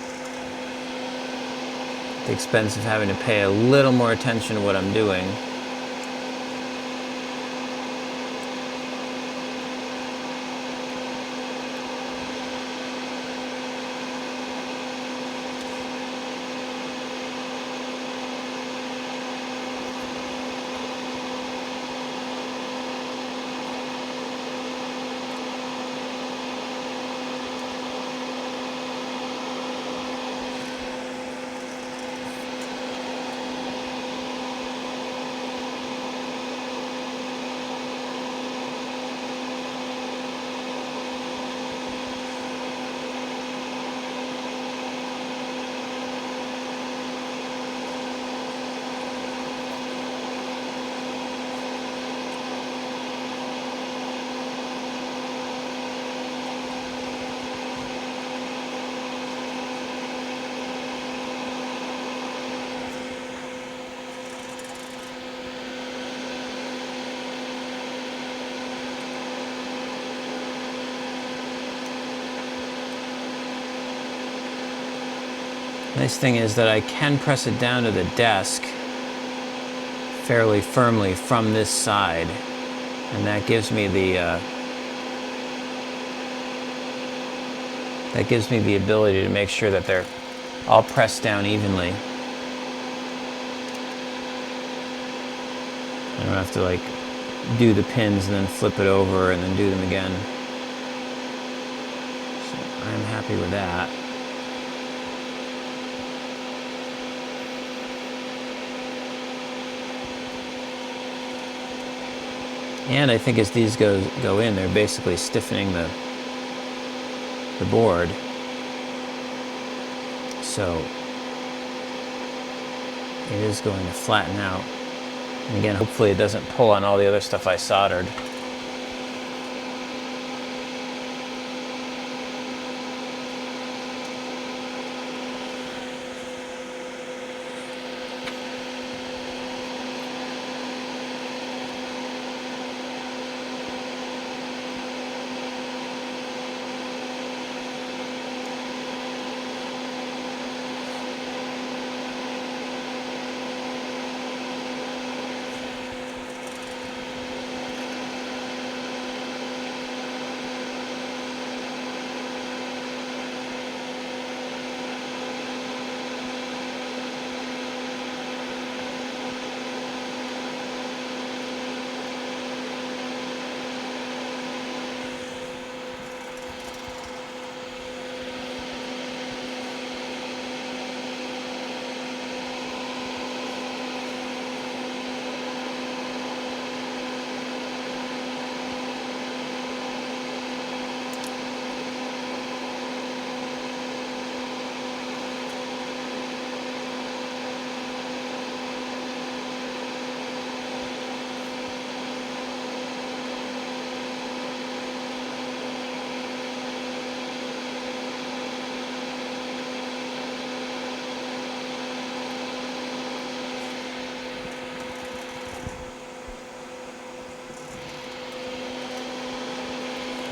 at the expense of having to pay a little more attention to what I'm doing. Nice thing is that I can press it down to the desk fairly firmly from this side, and that gives me the ability to make sure that they're all pressed down evenly. I don't have to like do the pins and then flip it over and then do them again. So I'm happy with that. And I think as these go in, they're basically stiffening the board. So it is going to flatten out. And again, hopefully it doesn't pull on all the other stuff I soldered.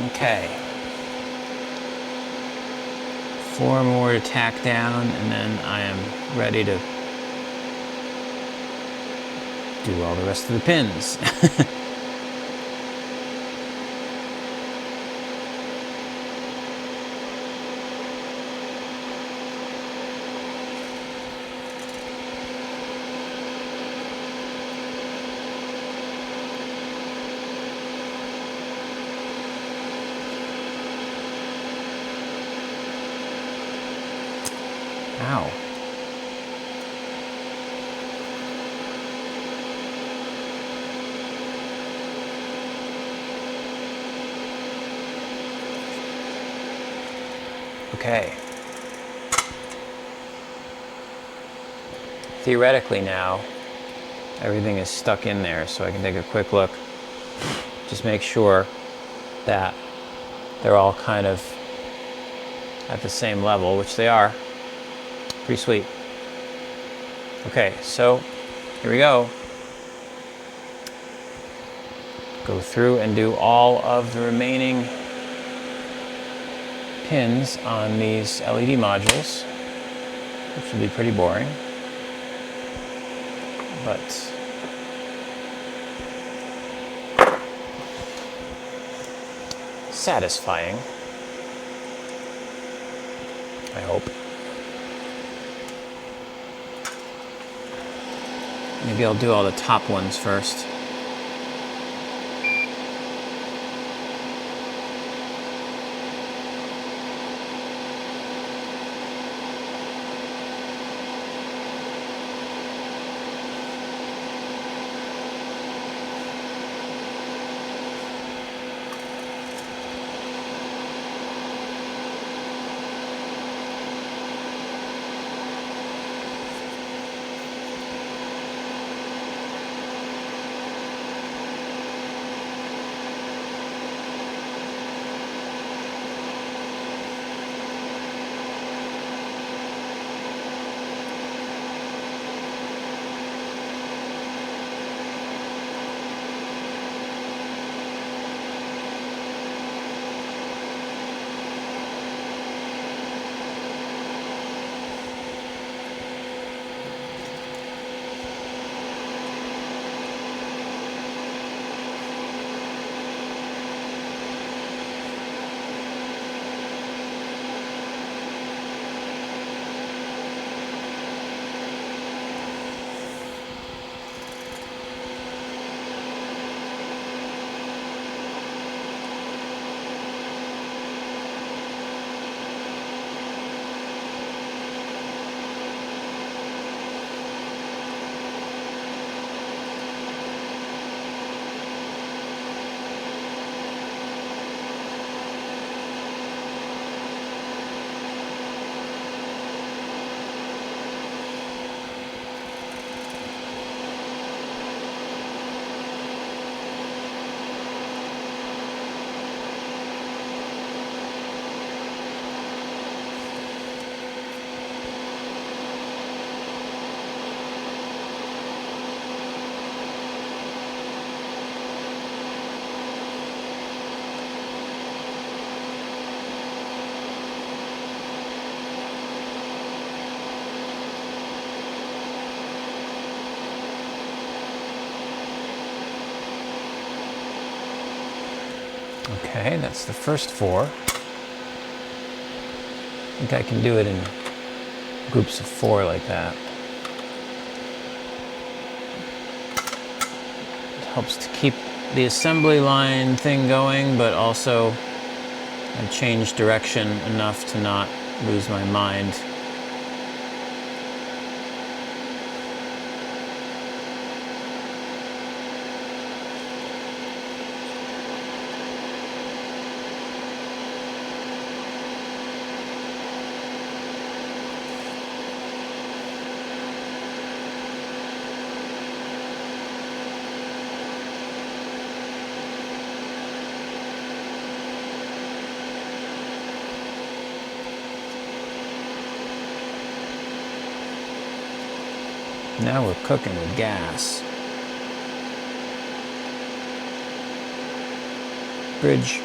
Okay. 4 more to tack down, and then I am ready to do all the rest of the pins. Ow. Okay. Theoretically now, everything is stuck in there, so I can take a quick look. Just make sure that they're all kind of at the same level, which they are. Pretty sweet. Okay, so here we go. Go through and do all of the remaining pins on these LED modules, which will be pretty boring, but satisfying, I hope. Maybe I'll do all the top ones first. Okay, that's the first 4. I think I can do it in groups of 4 like that. It helps to keep the assembly line thing going, but also I change direction enough to not lose my mind. Now we're cooking with gas. Bridge.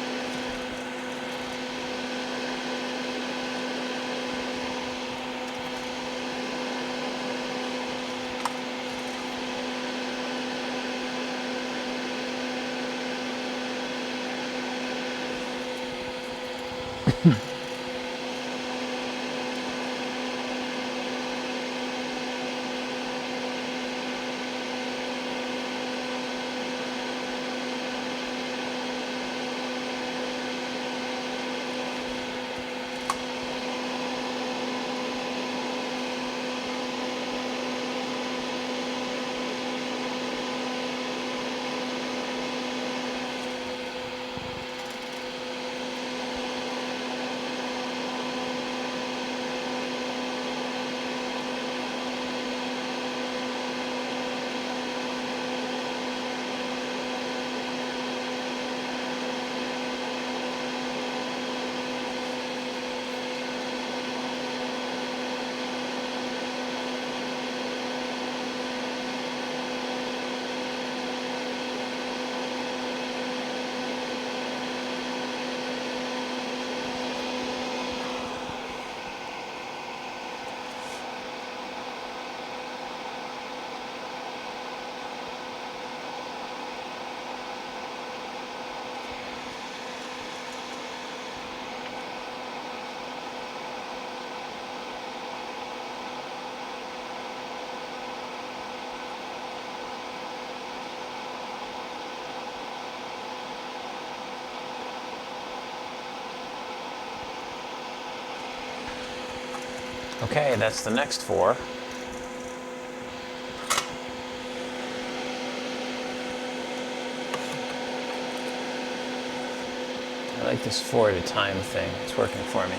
Okay, that's the next 4. I like this 4 at a time thing. It's working for me.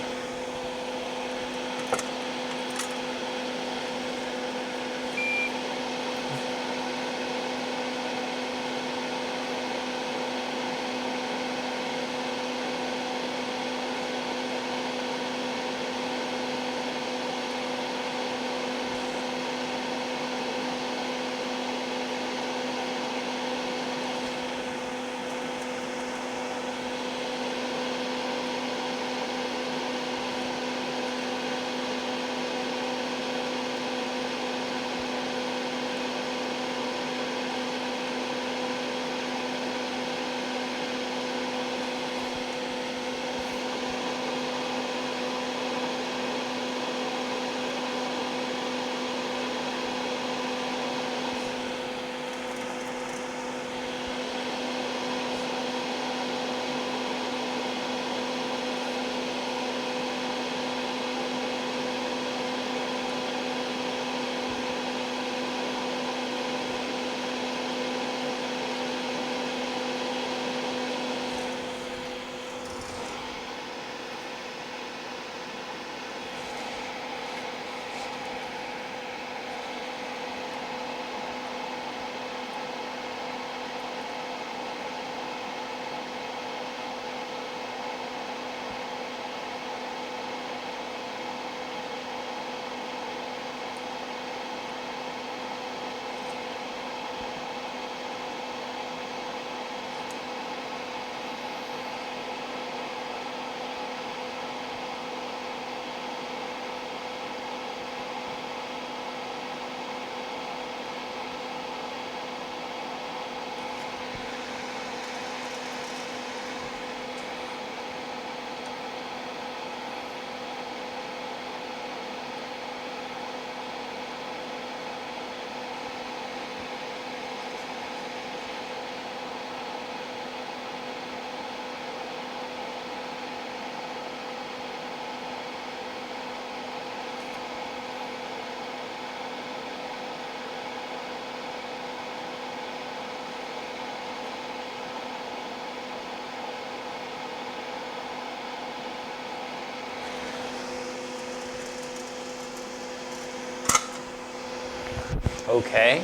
Okay.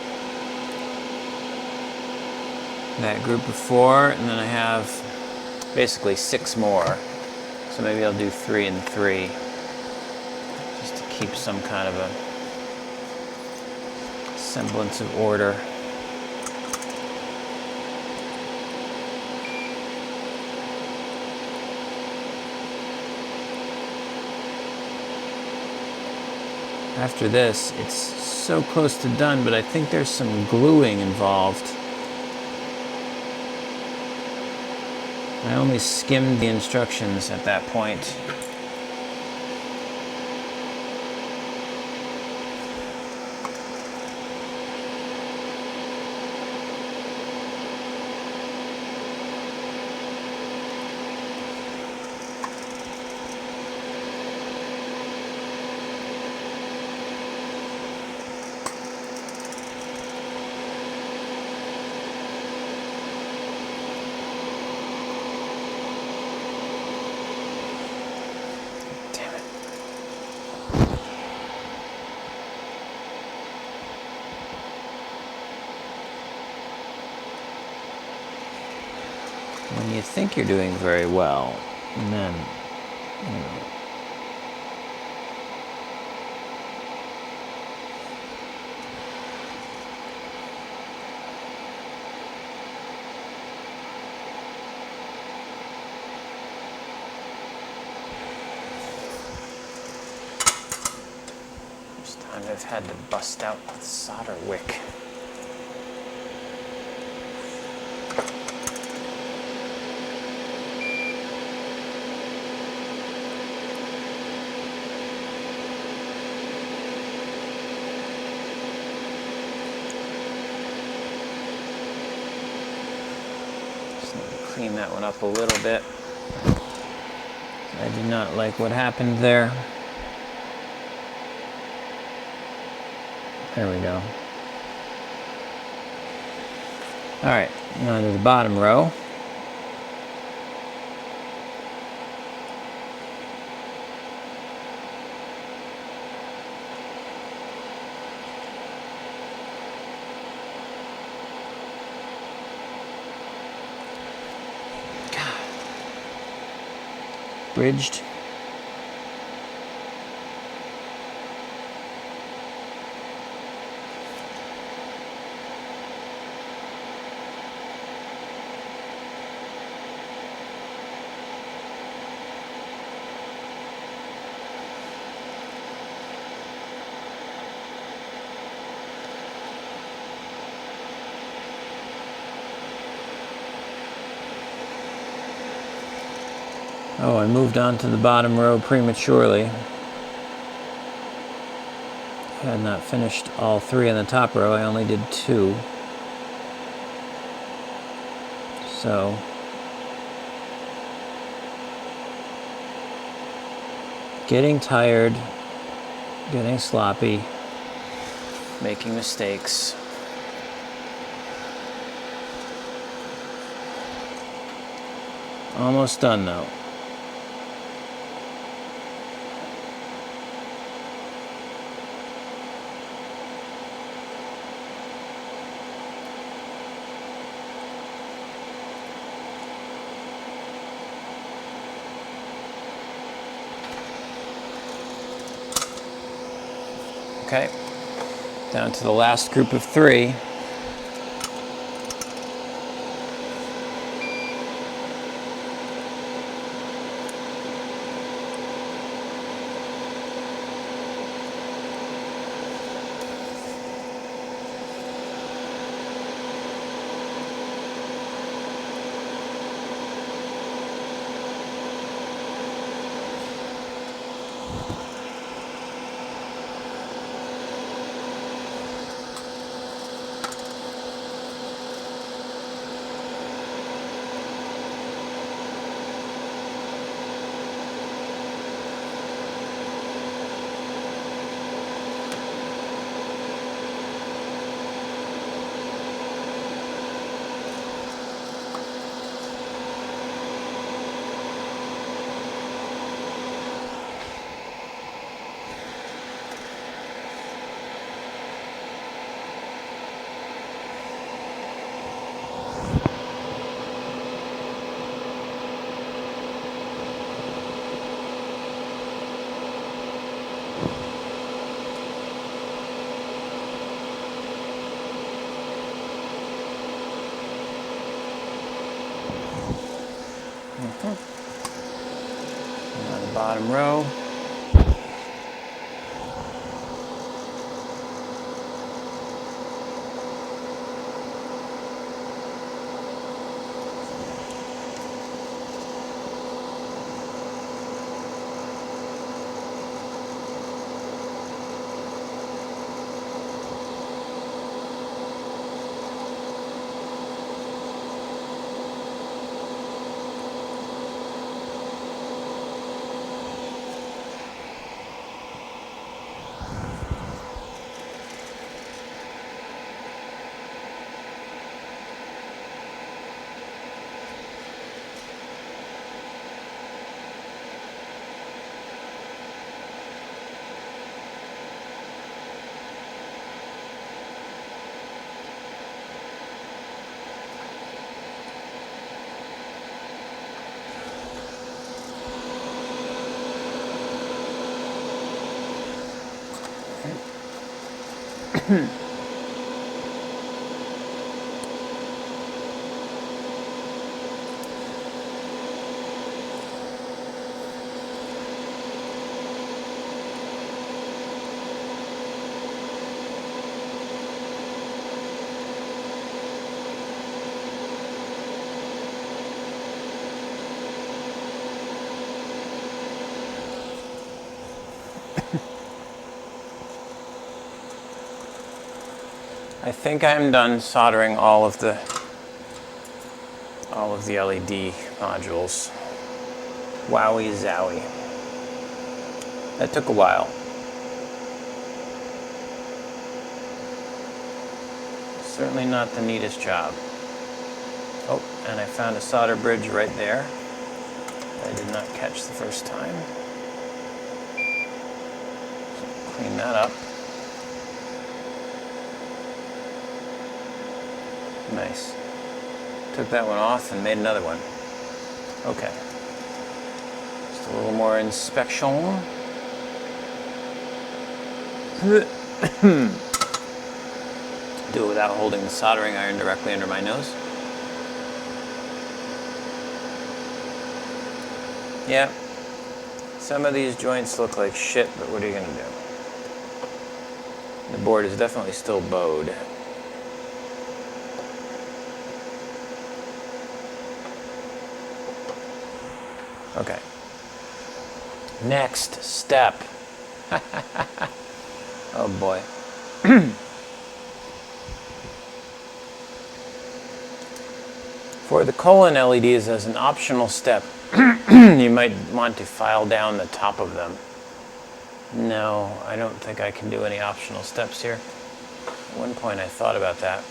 That group of 4, and then I have basically 6 more. So maybe I'll do 3 and 3, just to keep some kind of a semblance of order. After this, it's so close to done, but I think there's some gluing involved. I only skimmed the instructions at that point. When you think you're doing very well, and then, you know, this time I've had to bust out the solder wick. Clean that one up a little bit. I do not like what happened there. There we go. All right, now to the bottom row. Bridged. Oh, I moved on to the bottom row prematurely. Had not finished all 3 on the top row, I only did 2. So, getting tired, getting sloppy, making mistakes. Almost done though. Okay, down to the last group of 3. On the bottom row. I think I'm done soldering all of the LED modules. Wowie zowie. That took a while. Certainly not the neatest job. Oh, and I found a solder bridge right there that I did not catch the first time. Clean that up. Nice. Took that one off and made another one. Okay. Just a little more inspection. Do it without holding the soldering iron directly under my nose. Yeah. Some of these joints look like shit, but what are you going to do? The board is definitely still bowed. Okay. Next step. Oh boy. For the colon LEDs, as an optional step, you might want to file down the top of them. No, I don't think I can do any optional steps here. At one point I thought about that.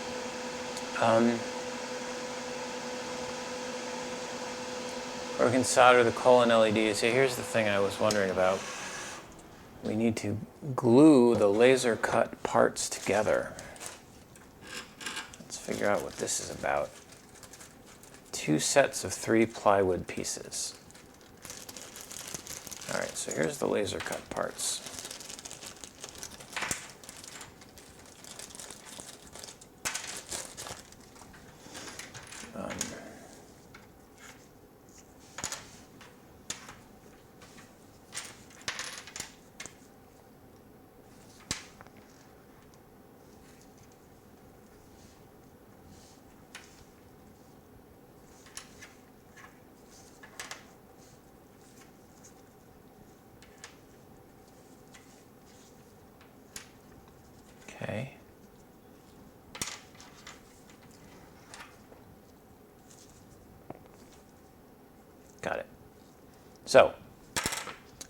Or we can solder the colon LEDs. See, here's the thing I was wondering about. We need to glue the laser cut parts together. Let's figure out what this is about. 2 sets of 3 plywood pieces. All right, so here's the laser cut parts. Okay. Got it. So,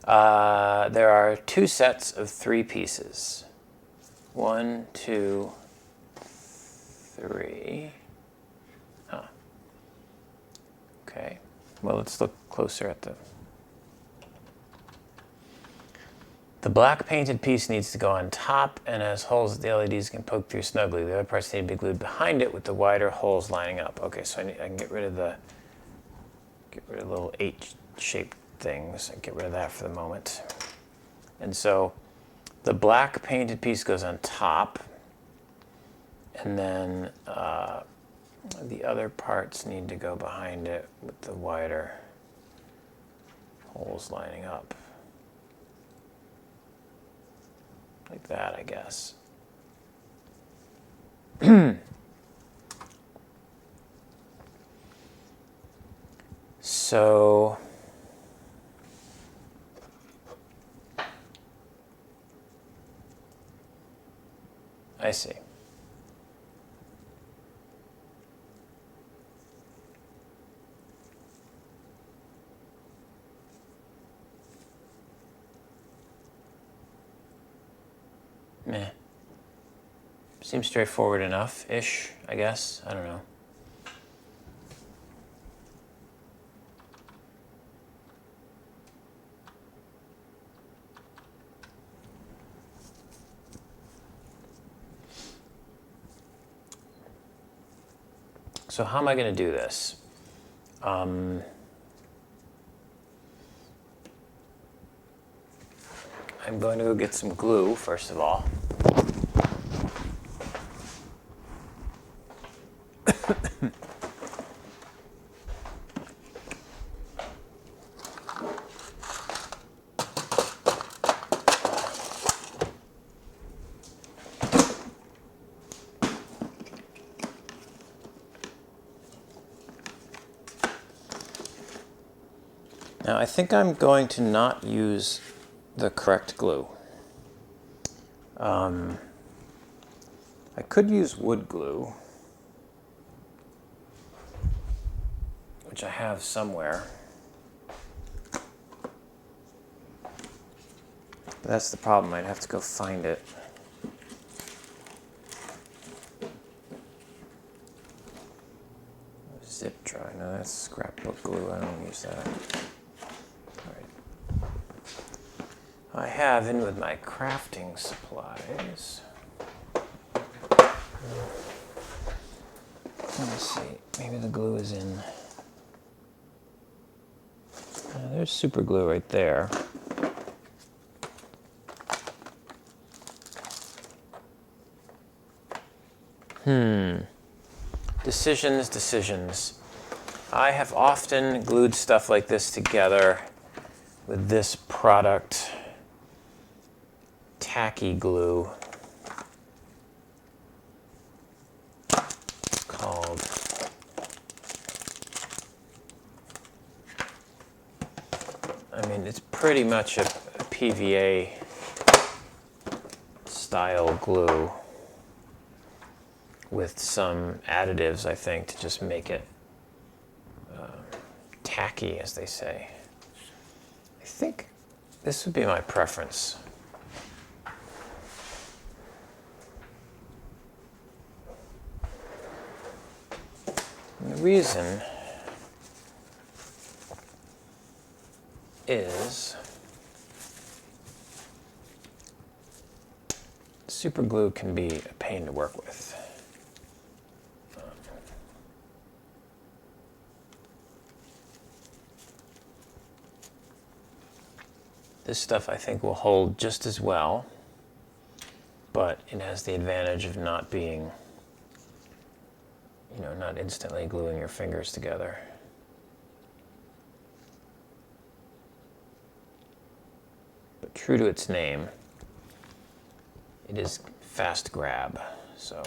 there are 2 sets of 3 pieces. 1, 2, 3. Huh. Okay. Well, let's look closer at the black painted piece needs to go on top and has holes that the LEDs can poke through snugly. The other parts need to be glued behind it with the wider holes lining up. Okay, so I can get rid of the little H-shaped things. I get rid of that for the moment. And so the black painted piece goes on top, and then the other parts need to go behind it with the wider holes lining up. Like that, I guess. So I see. Meh. Seems straightforward enough-ish, I guess. I don't know. So how am I going to do this? I'm going to go get some glue, first of all. Now, I think I'm going to not use the correct glue. I could use wood glue, which I have somewhere. But that's the problem. I'd have to go find it. Zip dry. No, that's scrapbook glue. I don't use that. All right. I have in with my crafting supplies. Let me see. Maybe the glue is in. There's super glue right there. Decisions. I have often glued stuff like this together with this product, tacky glue, called it's pretty much a PVA style glue with some additives, I think, to just make it tacky, as they say. I think this would be my preference. And the reason is super glue can be a pain to work with. This stuff I think will hold just as well, but it has the advantage of not being, not instantly gluing your fingers together. But true to its name, it is fast grab, so.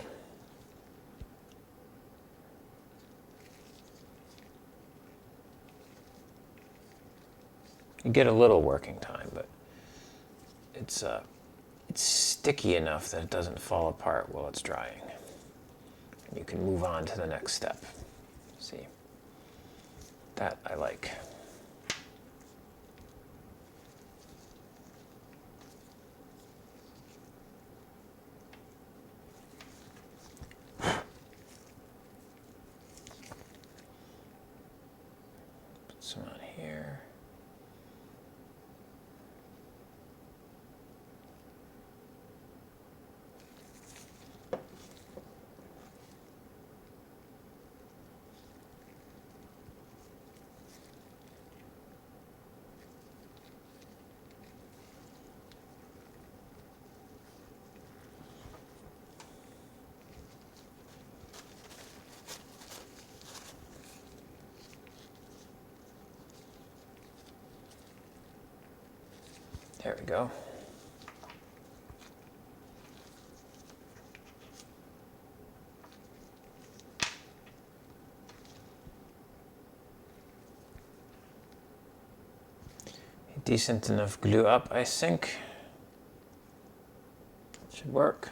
You get a little working time, but it's sticky enough that it doesn't fall apart while it's drying. And you can move on to the next step. See, that I like. Put some on here. There we go. Decent enough glue up, I think. Should work.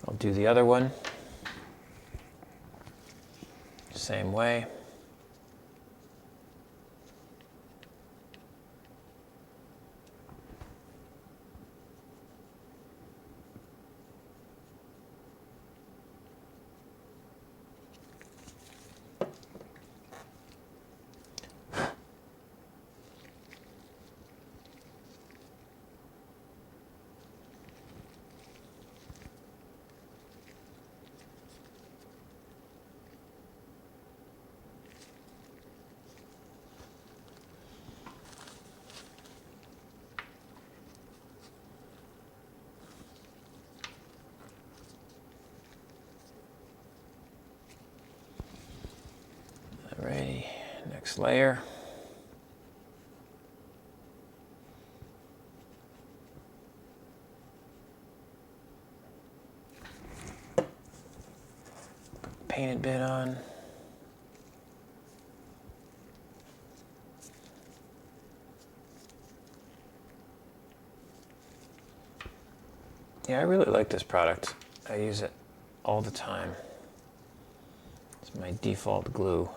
I'll do the other one. Same way. Alrighty, next layer. Painted bit on. Yeah, I really like this product. I use it all the time. It's my default glue.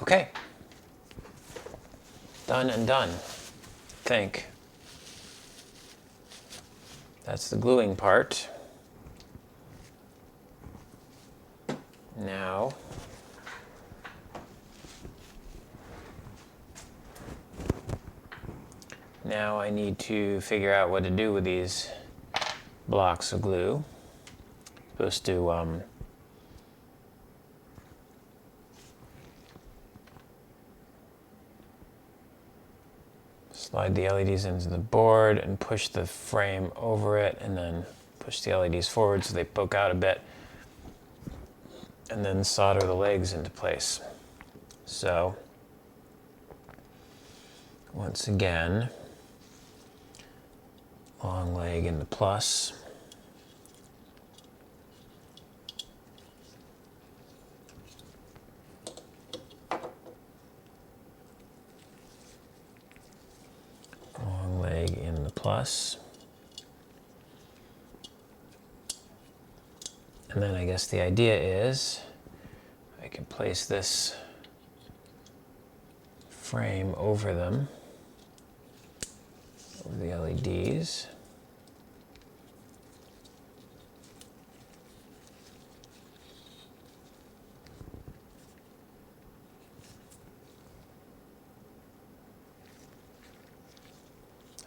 Okay. Done and done, I think. That's the gluing part. Now I need to figure out what to do with these blocks of glue. Supposed to slide the LEDs into the board and push the frame over it, and then push the LEDs forward so they poke out a bit, and then solder the legs into place. So once again, long leg in the plus. Long leg in the plus. And then I guess the idea is I can place this frame over them, over the LEDs.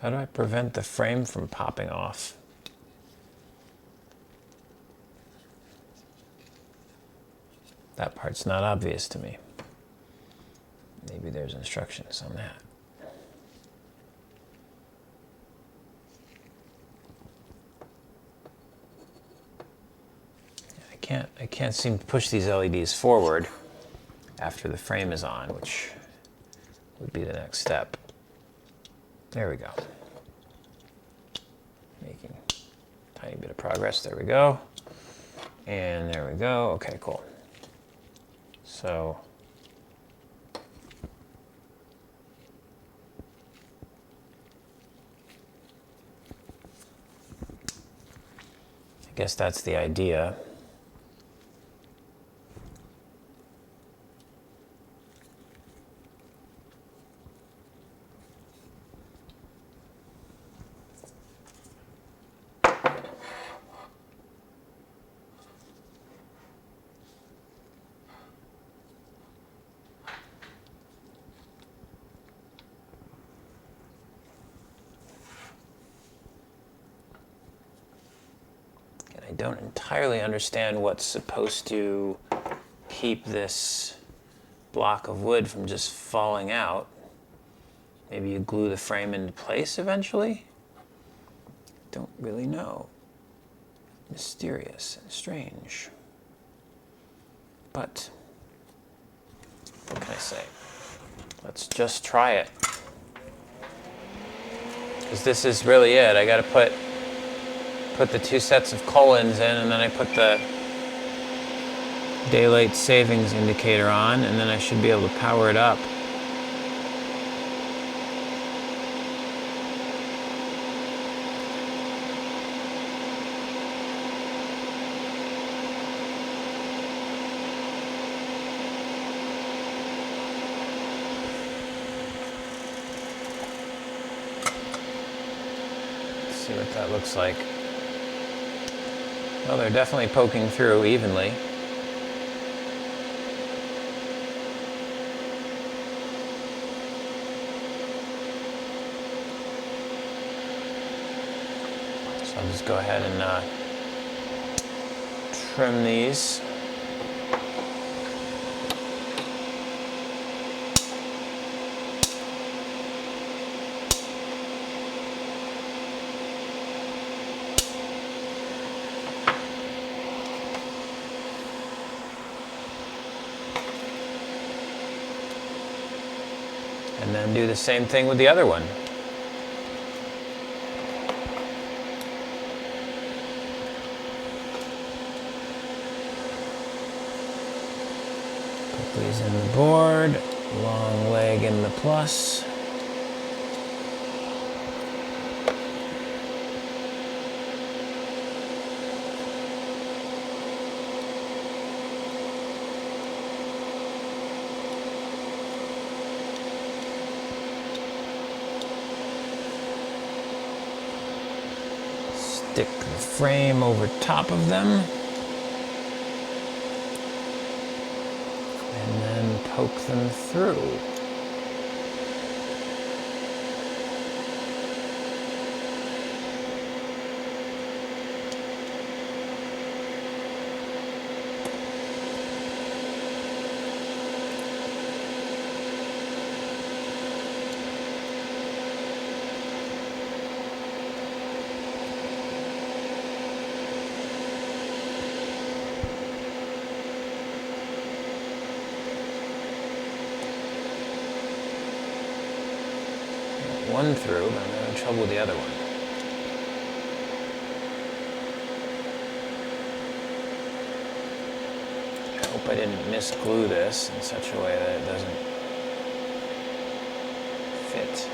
How do I prevent the frame from popping off? That part's not obvious to me. Maybe there's instructions on that. I can't seem to push these LEDs forward after the frame is on, which would be the next step. There we go. Making a tiny bit of progress. There we go. And there we go. Okay, cool. So I guess that's the idea. I don't entirely understand what's supposed to keep this block of wood from just falling out. Maybe you glue the frame into place eventually? Don't really know. Mysterious and strange. But what can I say? Let's just try it. Because this is really it. I gotta put the two sets of colons in, and then I put the daylight savings indicator on, and then I should be able to power it up. Let's see what that looks like. Well, they're definitely poking through evenly. So I'll just go ahead and trim these. And then do the same thing with the other one. Put these in the board, long leg in the plus. stick the frame over top of them. And then poke them through. One through, but I'm having trouble with the other one. I hope I didn't misglue this in such a way that it doesn't fit.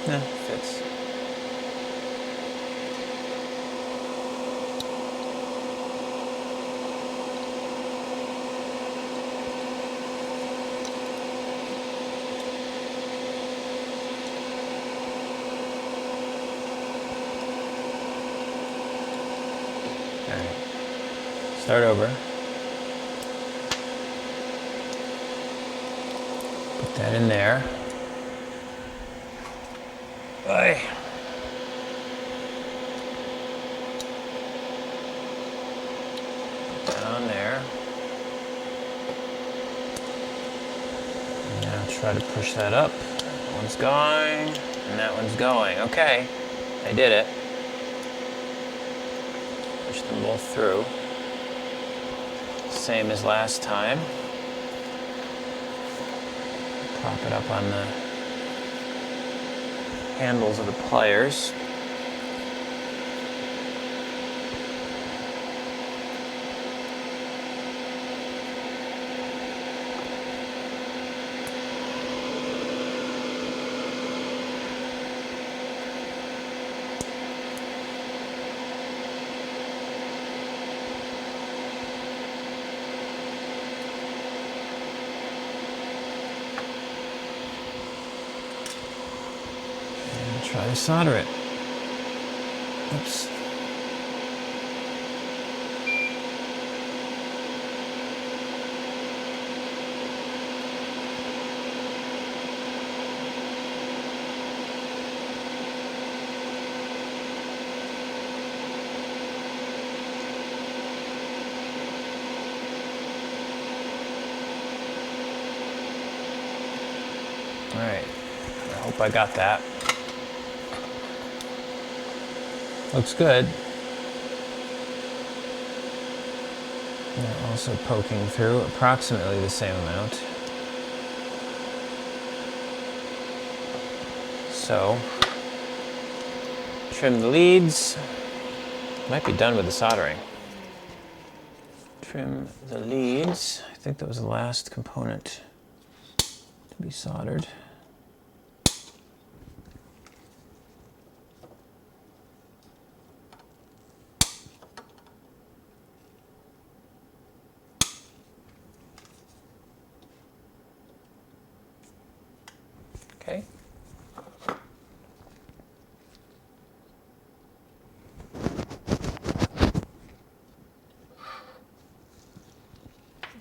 No, fits. Start over. Put that in there. Aye. Put that on there. Now try to push that up. That one's going, and that one's going. Okay, I did it. Push them both through. Same as last time. Prop it up on the handles of the pliers. Try to solder it. Oops. All right. I hope I got that. Looks good. And also poking through approximately the same amount. So, trim the leads. Might be done with the soldering. Trim the leads. I think that was the last component to be soldered. Okay.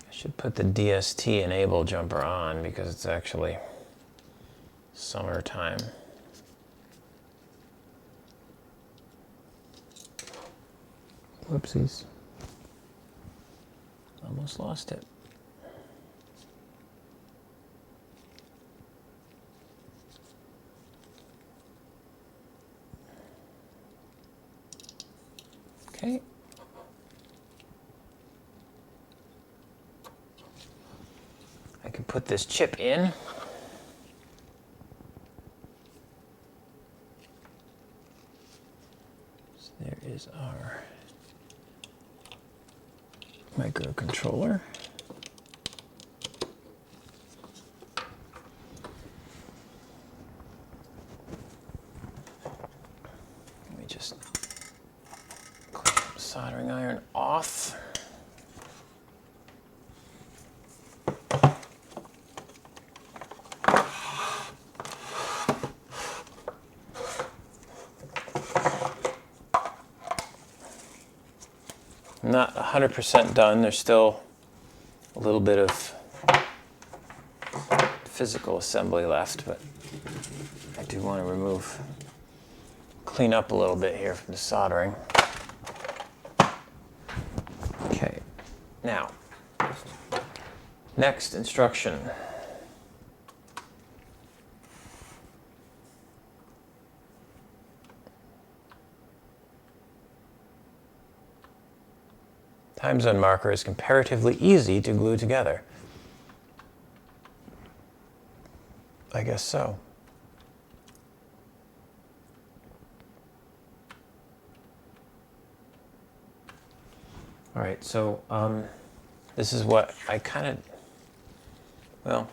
I should put the DST enable jumper on because it's actually summertime. Whoopsies. Almost lost it. Okay. I can put this chip in. So there is our microcontroller. Let me just clean up the soldering iron off. not 100% done. There's still a little bit of physical assembly left, but I do want to clean up a little bit here from the soldering. Okay, now, next instruction. Time zone marker is comparatively easy to glue together. I guess so. All right, so this is what I kind of, well,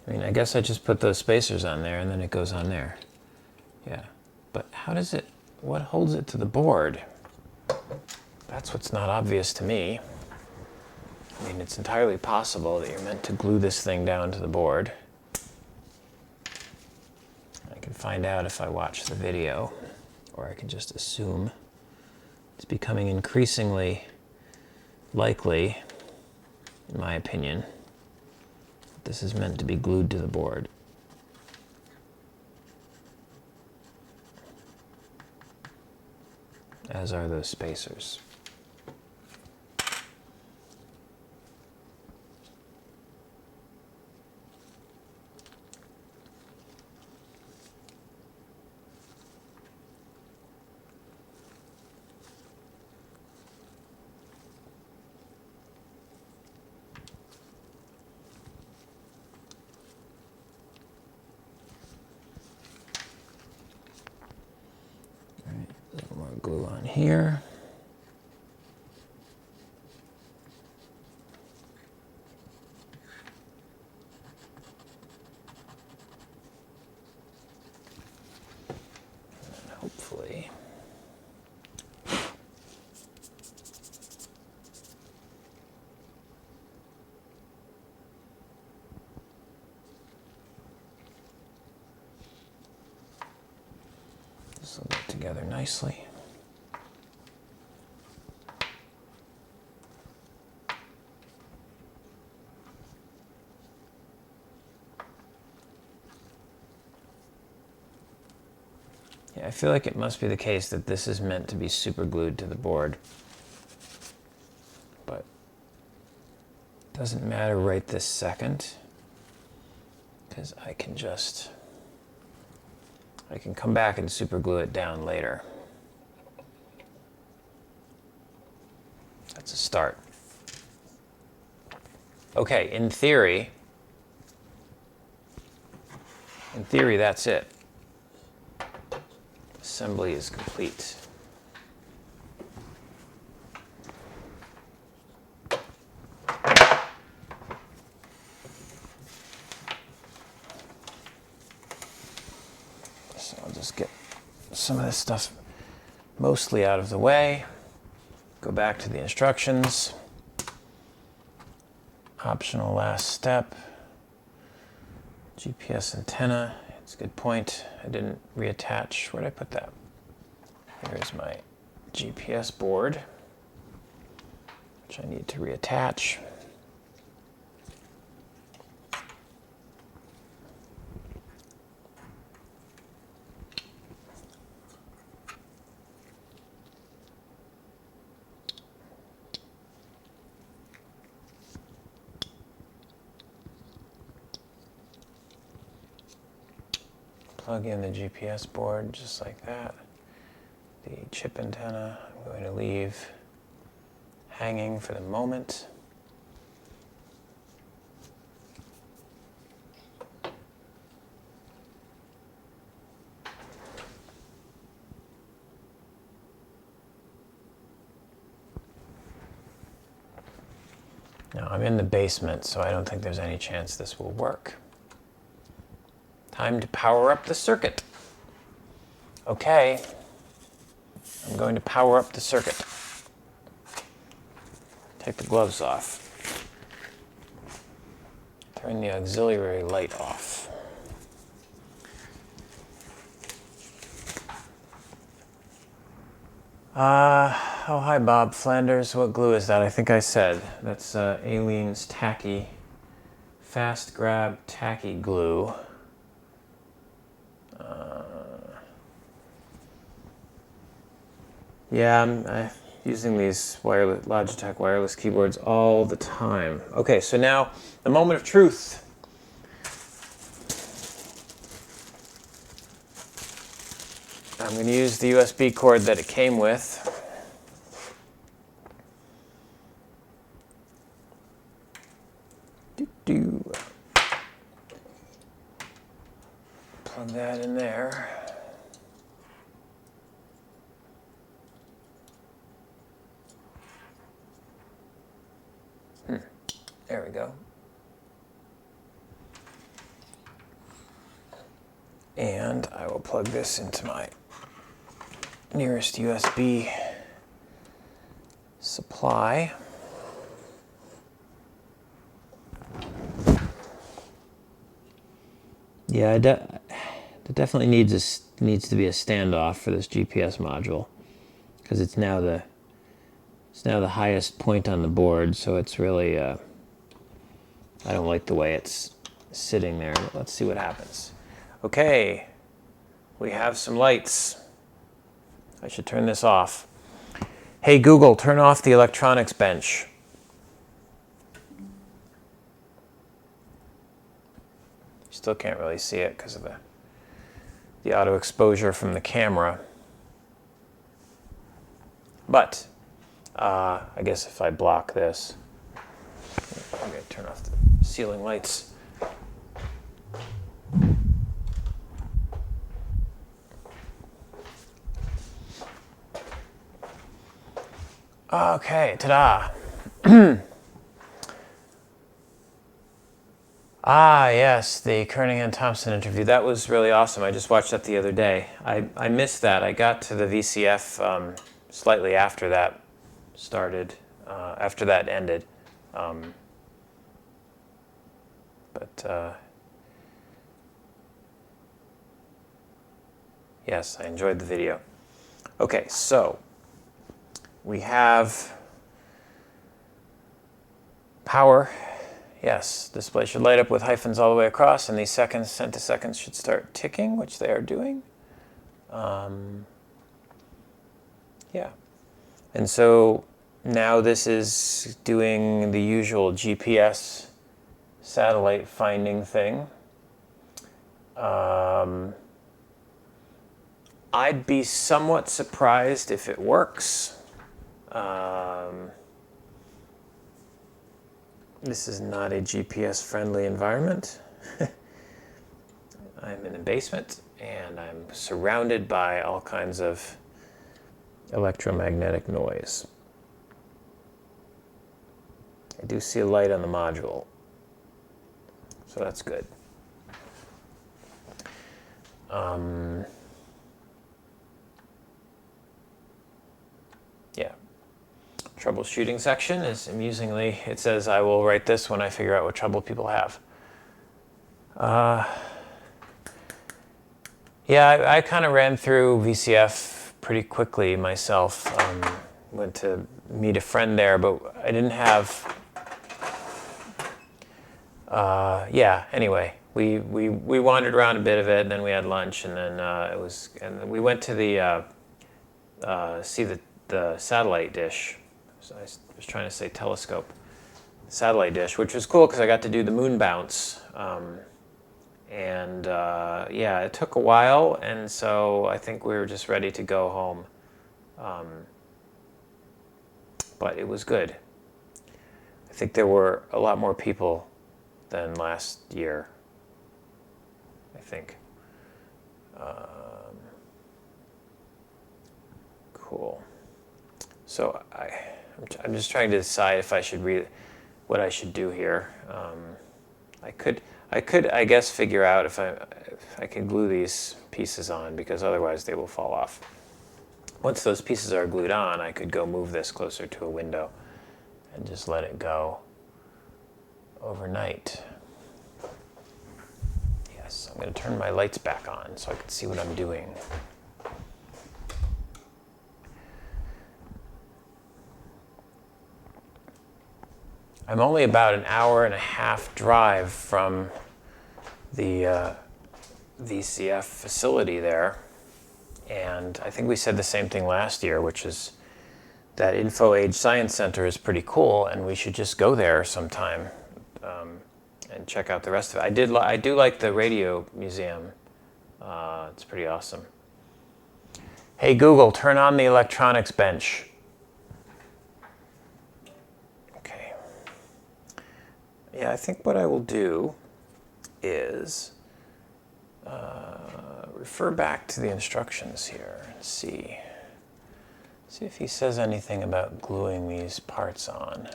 I mean, I guess I just put those spacers on there and then it goes on there. Yeah, but how does it, what holds it to the board? That's what's not obvious to me. I mean, it's entirely possible that you're meant to glue this thing down to the board. I can find out if I watch the video, or I can just assume. It's becoming increasingly likely, in my opinion, that this is meant to be glued to the board. As are those spacers. A little more glue on here. And hopefully this will get together nicely. Yeah, I feel like it must be the case that this is meant to be super glued to the board, but it doesn't matter right this second, because I can come back and super glue it down later. That's a start. Okay, in theory, that's it. Assembly is complete. So I'll just get some of this stuff mostly out of the way. Go back to the instructions. Optional last step. GPS antenna. It's a good point. I didn't reattach. Where did I put that? Here's my GPS board, which I need to reattach. Plug in the GPS board just like that. The chip antenna I'm going to leave hanging for the moment. Now I'm in the basement, so I don't think there's any chance this will work. Time to power up the circuit. Okay, I'm going to power up the circuit. Take the gloves off. Turn the auxiliary light off. Oh, hi, Bob Flanders. What glue is that? I think I said. That's Aleene's tacky, fast grab tacky glue. Yeah, I'm using these Logitech wireless keyboards all the time. Okay, so now the moment of truth. I'm going to use the USB cord that it came with. Plug that in there. There we go. And I will plug this into my nearest USB supply. Yeah, it definitely needs to be a standoff for this GPS module, because it's now the highest point on the board, so it's really I don't like the way it's sitting there. But let's see what happens. Okay, we have some lights. I should turn this off. Hey Google, turn off the electronics bench. Still can't really see it because of the auto exposure from the camera. But I guess if I block this, I'm going to turn off the ceiling lights. Okay, ta-da. Ah, yes, the Kernigan Thompson interview. That was really awesome. I just watched that the other day. I missed that. I got to the VCF slightly after that started, after that ended. Yes, I enjoyed the video. Okay, so we have power. Yes, display should light up with hyphens all the way across, and these seconds, centiseconds, should start ticking, which they are doing. Yeah. And so now this is doing the usual GPS satellite finding thing. I'd be somewhat surprised if it works. This is not a GPS-friendly environment. I'm in a basement, and I'm surrounded by all kinds of electromagnetic noise. I do see a light on the module, so that's good. Yeah. Troubleshooting section is amusingly, it says I will write this when I figure out what trouble people have. Yeah, I kind of ran through VCF pretty quickly myself. Went to meet a friend there, but I didn't have... yeah, anyway, we wandered around a bit of it, and then we had lunch, and then and we went to the see the satellite dish. So I was trying to say telescope. Satellite dish, which was cool because I got to do the moon bounce. Yeah, it took a while, and so I think we were just ready to go home. But it was good. I think there were a lot more people than last year, I think. Cool. So I'm just trying to decide if I should read what I should do here. I could, I guess, figure out if I can glue these pieces on, because otherwise they will fall off. Once those pieces are glued on, I could go move this closer to a window and just let it go overnight. Yes, I'm going to turn my lights back on so I can see what I'm doing. I'm only about an hour and a half drive from the VCF facility there, and I think we said the same thing last year, which is that Info Age Science Center is pretty cool, and we should just go there sometime and check out the rest of it. I do like the radio museum. It's pretty awesome. Hey Google, turn on the electronics bench. Okay. Yeah, I think what I will do is refer back to the instructions here and see if he says anything about gluing these parts on.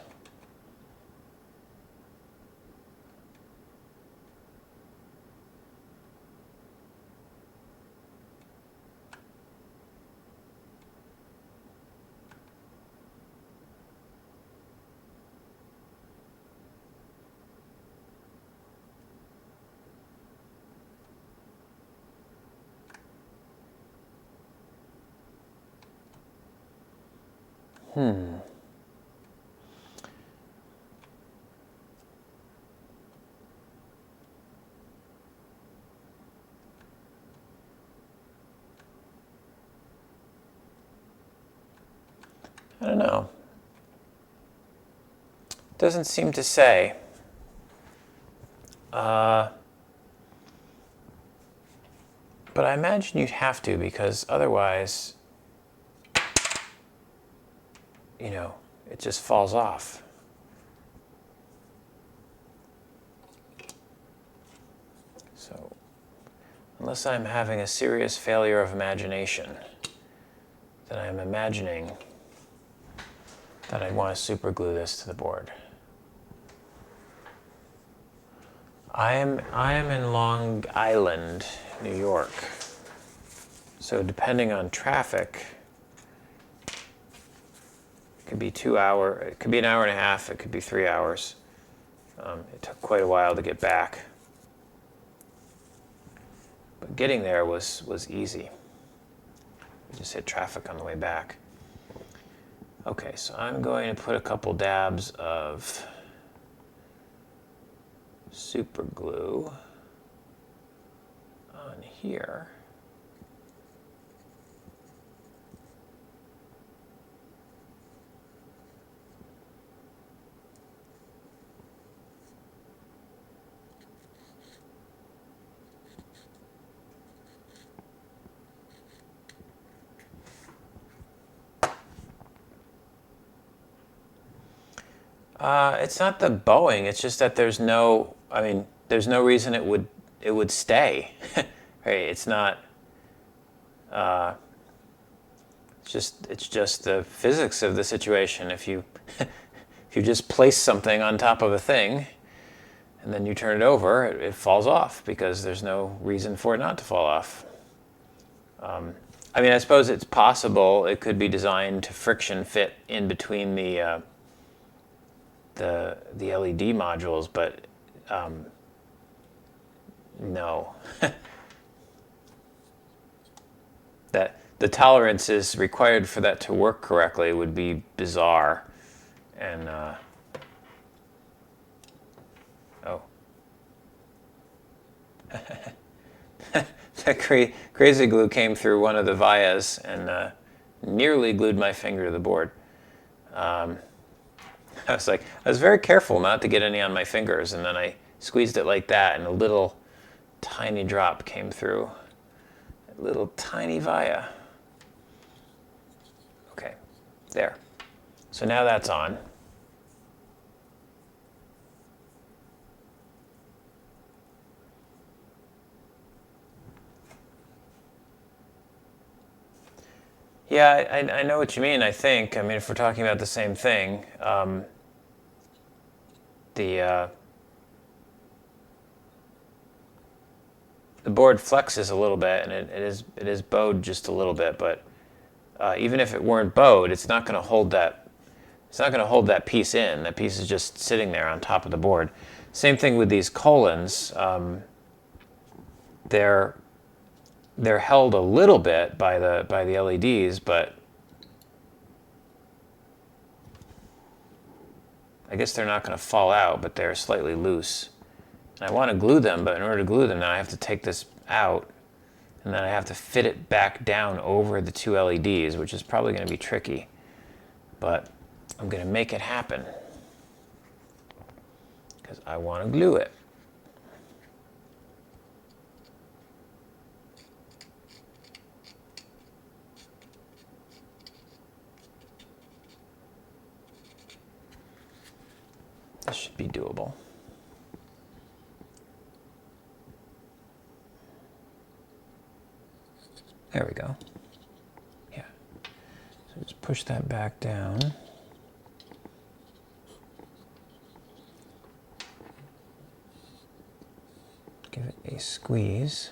I don't know. Doesn't seem to say. But I imagine you'd have to, because otherwise, it just falls off. So, unless I'm having a serious failure of imagination, then I'm imagining that I want to super glue this to the board. I am in Long Island, New York. So depending on traffic, it could be 2 hours, it could be an hour and a half, it could be 3 hours. It took quite a while to get back. But getting there was easy. We just hit traffic on the way back. Okay, so I'm going to put a couple dabs of super glue on here. It's not the bowing. It's just that there's no reason it would stay. Right? It's not. It's just the physics of the situation. If you just place something on top of a thing, and then you turn it over, it falls off because there's no reason for it not to fall off. I suppose it's possible it could be designed to friction fit in between the LED modules, but no. That the tolerances required for that to work correctly would be bizarre, and that crazy glue came through one of the vias and nearly glued my finger to the board. I was very careful not to get any on my fingers, and then I squeezed it like that, and a little tiny drop came through. A little tiny via. Okay, there. So now that's on. Yeah, I know what you mean, I think. If we're talking about the same thing, the board flexes a little bit, and it is bowed just a little bit, but even if it weren't bowed, it's not going to hold that. It's not going to hold that piece in. That piece is just sitting there on top of the board. Same thing with these colons. they're held a little bit by the LEDs, but I guess they're not going to fall out, but they're slightly loose. And I want to glue them, but in order to glue them now I have to take this out, and then I have to fit it back down over the two LEDs, which is probably going to be tricky, but I'm going to make it happen because I want to glue it. This should be doable. There we go. Yeah. So just push that back down. Give it a squeeze.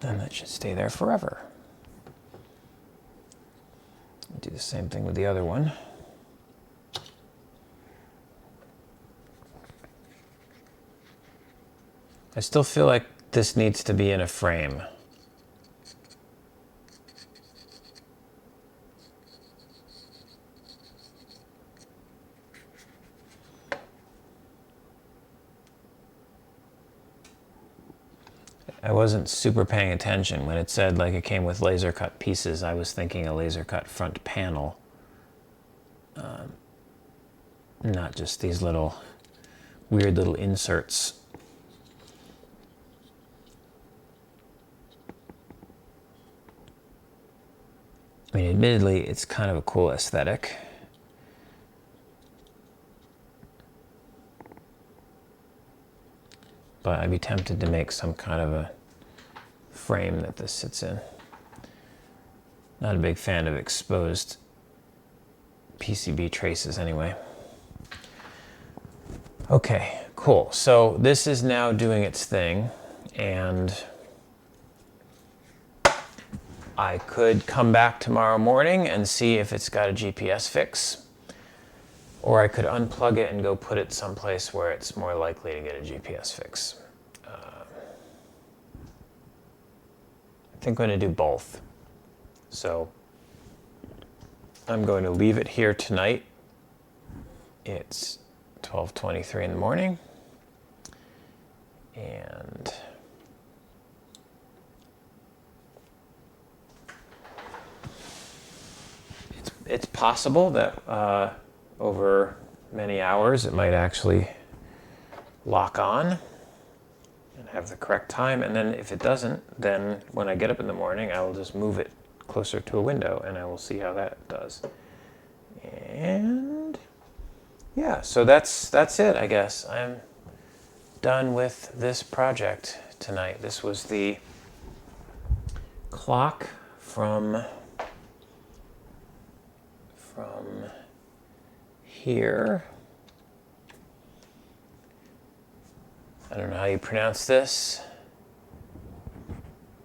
And that should stay there forever. Do the same thing with the other one. I still feel like this needs to be in a frame. I wasn't super paying attention when it said like it came with laser cut pieces. I was thinking a laser cut front panel, not just these little weird little inserts. I mean, admittedly, it's kind of a cool aesthetic. But I'd be tempted to make some kind of a frame that this sits in. Not a big fan of exposed PCB traces anyway. Okay, cool. So this is now doing its thing, and I could come back tomorrow morning and see if it's got a GPS fix, or I could unplug it and go put it someplace where it's more likely to get a GPS fix. I think I'm going to do both. So I'm going to leave it here tonight. It's 12:23 in the morning, and it's possible that over many hours it might actually lock on and have the correct time, and then if it doesn't, then when I get up in the morning I will just move it closer to a window and I will see how that does. And yeah, so that's it, I guess. I'm done with this project tonight. This was the clock from here. I don't know how you pronounce this.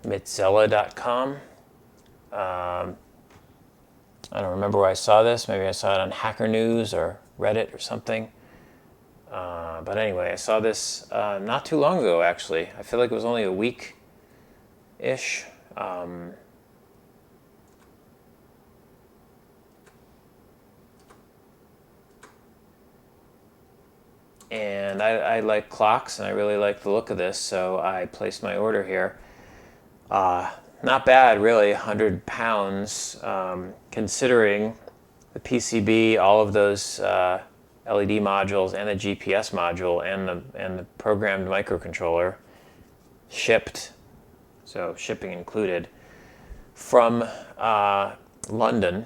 mitxela.com. I don't remember where I saw this. Maybe I saw it on Hacker News or Reddit or something. But anyway, I saw this not too long ago, actually. I feel like it was only a week-ish. And I like clocks, and I really like the look of this, so I placed my order here. Not bad, really, 100 pounds, considering the PCB, all of those LED modules, and the GPS module, and the programmed microcontroller shipped, so shipping included, from London.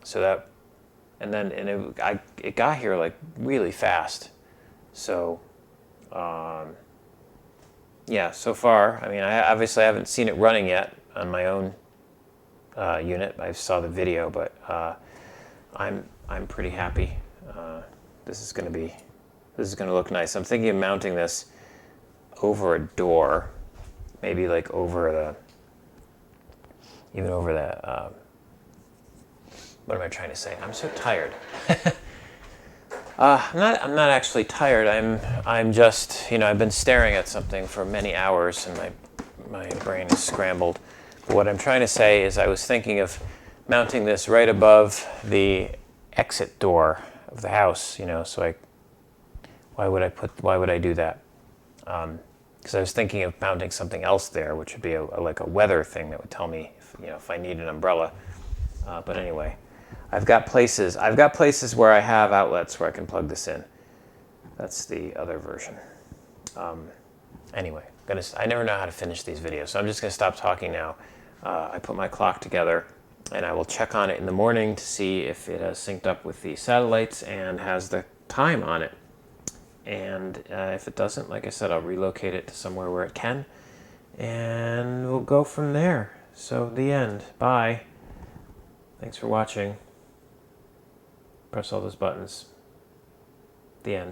So that, and it got here like really fast. So, yeah, so far, I mean, I obviously haven't seen it running yet on my own unit. I saw the video, but I'm pretty happy. This is going to look nice. I'm thinking of mounting this over a door, maybe like over the, what am I trying to say? I'm so tired. I'm not actually tired. I'm just, I've been staring at something for many hours and my brain is scrambled. But what I'm trying to say is I was thinking of mounting this right above the exit door of the house, so why would I do that? Because I was thinking of mounting something else there, which would be like a weather thing that would tell me if I need an umbrella. But anyway, I've got places where I have outlets where I can plug this in. That's the other version. Anyway, I never know how to finish these videos, so I'm just going to stop talking now. I put my clock together, and I will check on it in the morning to see if it has synced up with the satellites and has the time on it. And if it doesn't, like I said, I'll relocate it to somewhere where it can, and we'll go from there. So the end. Bye. Thanks for watching. Press all those buttons. The end.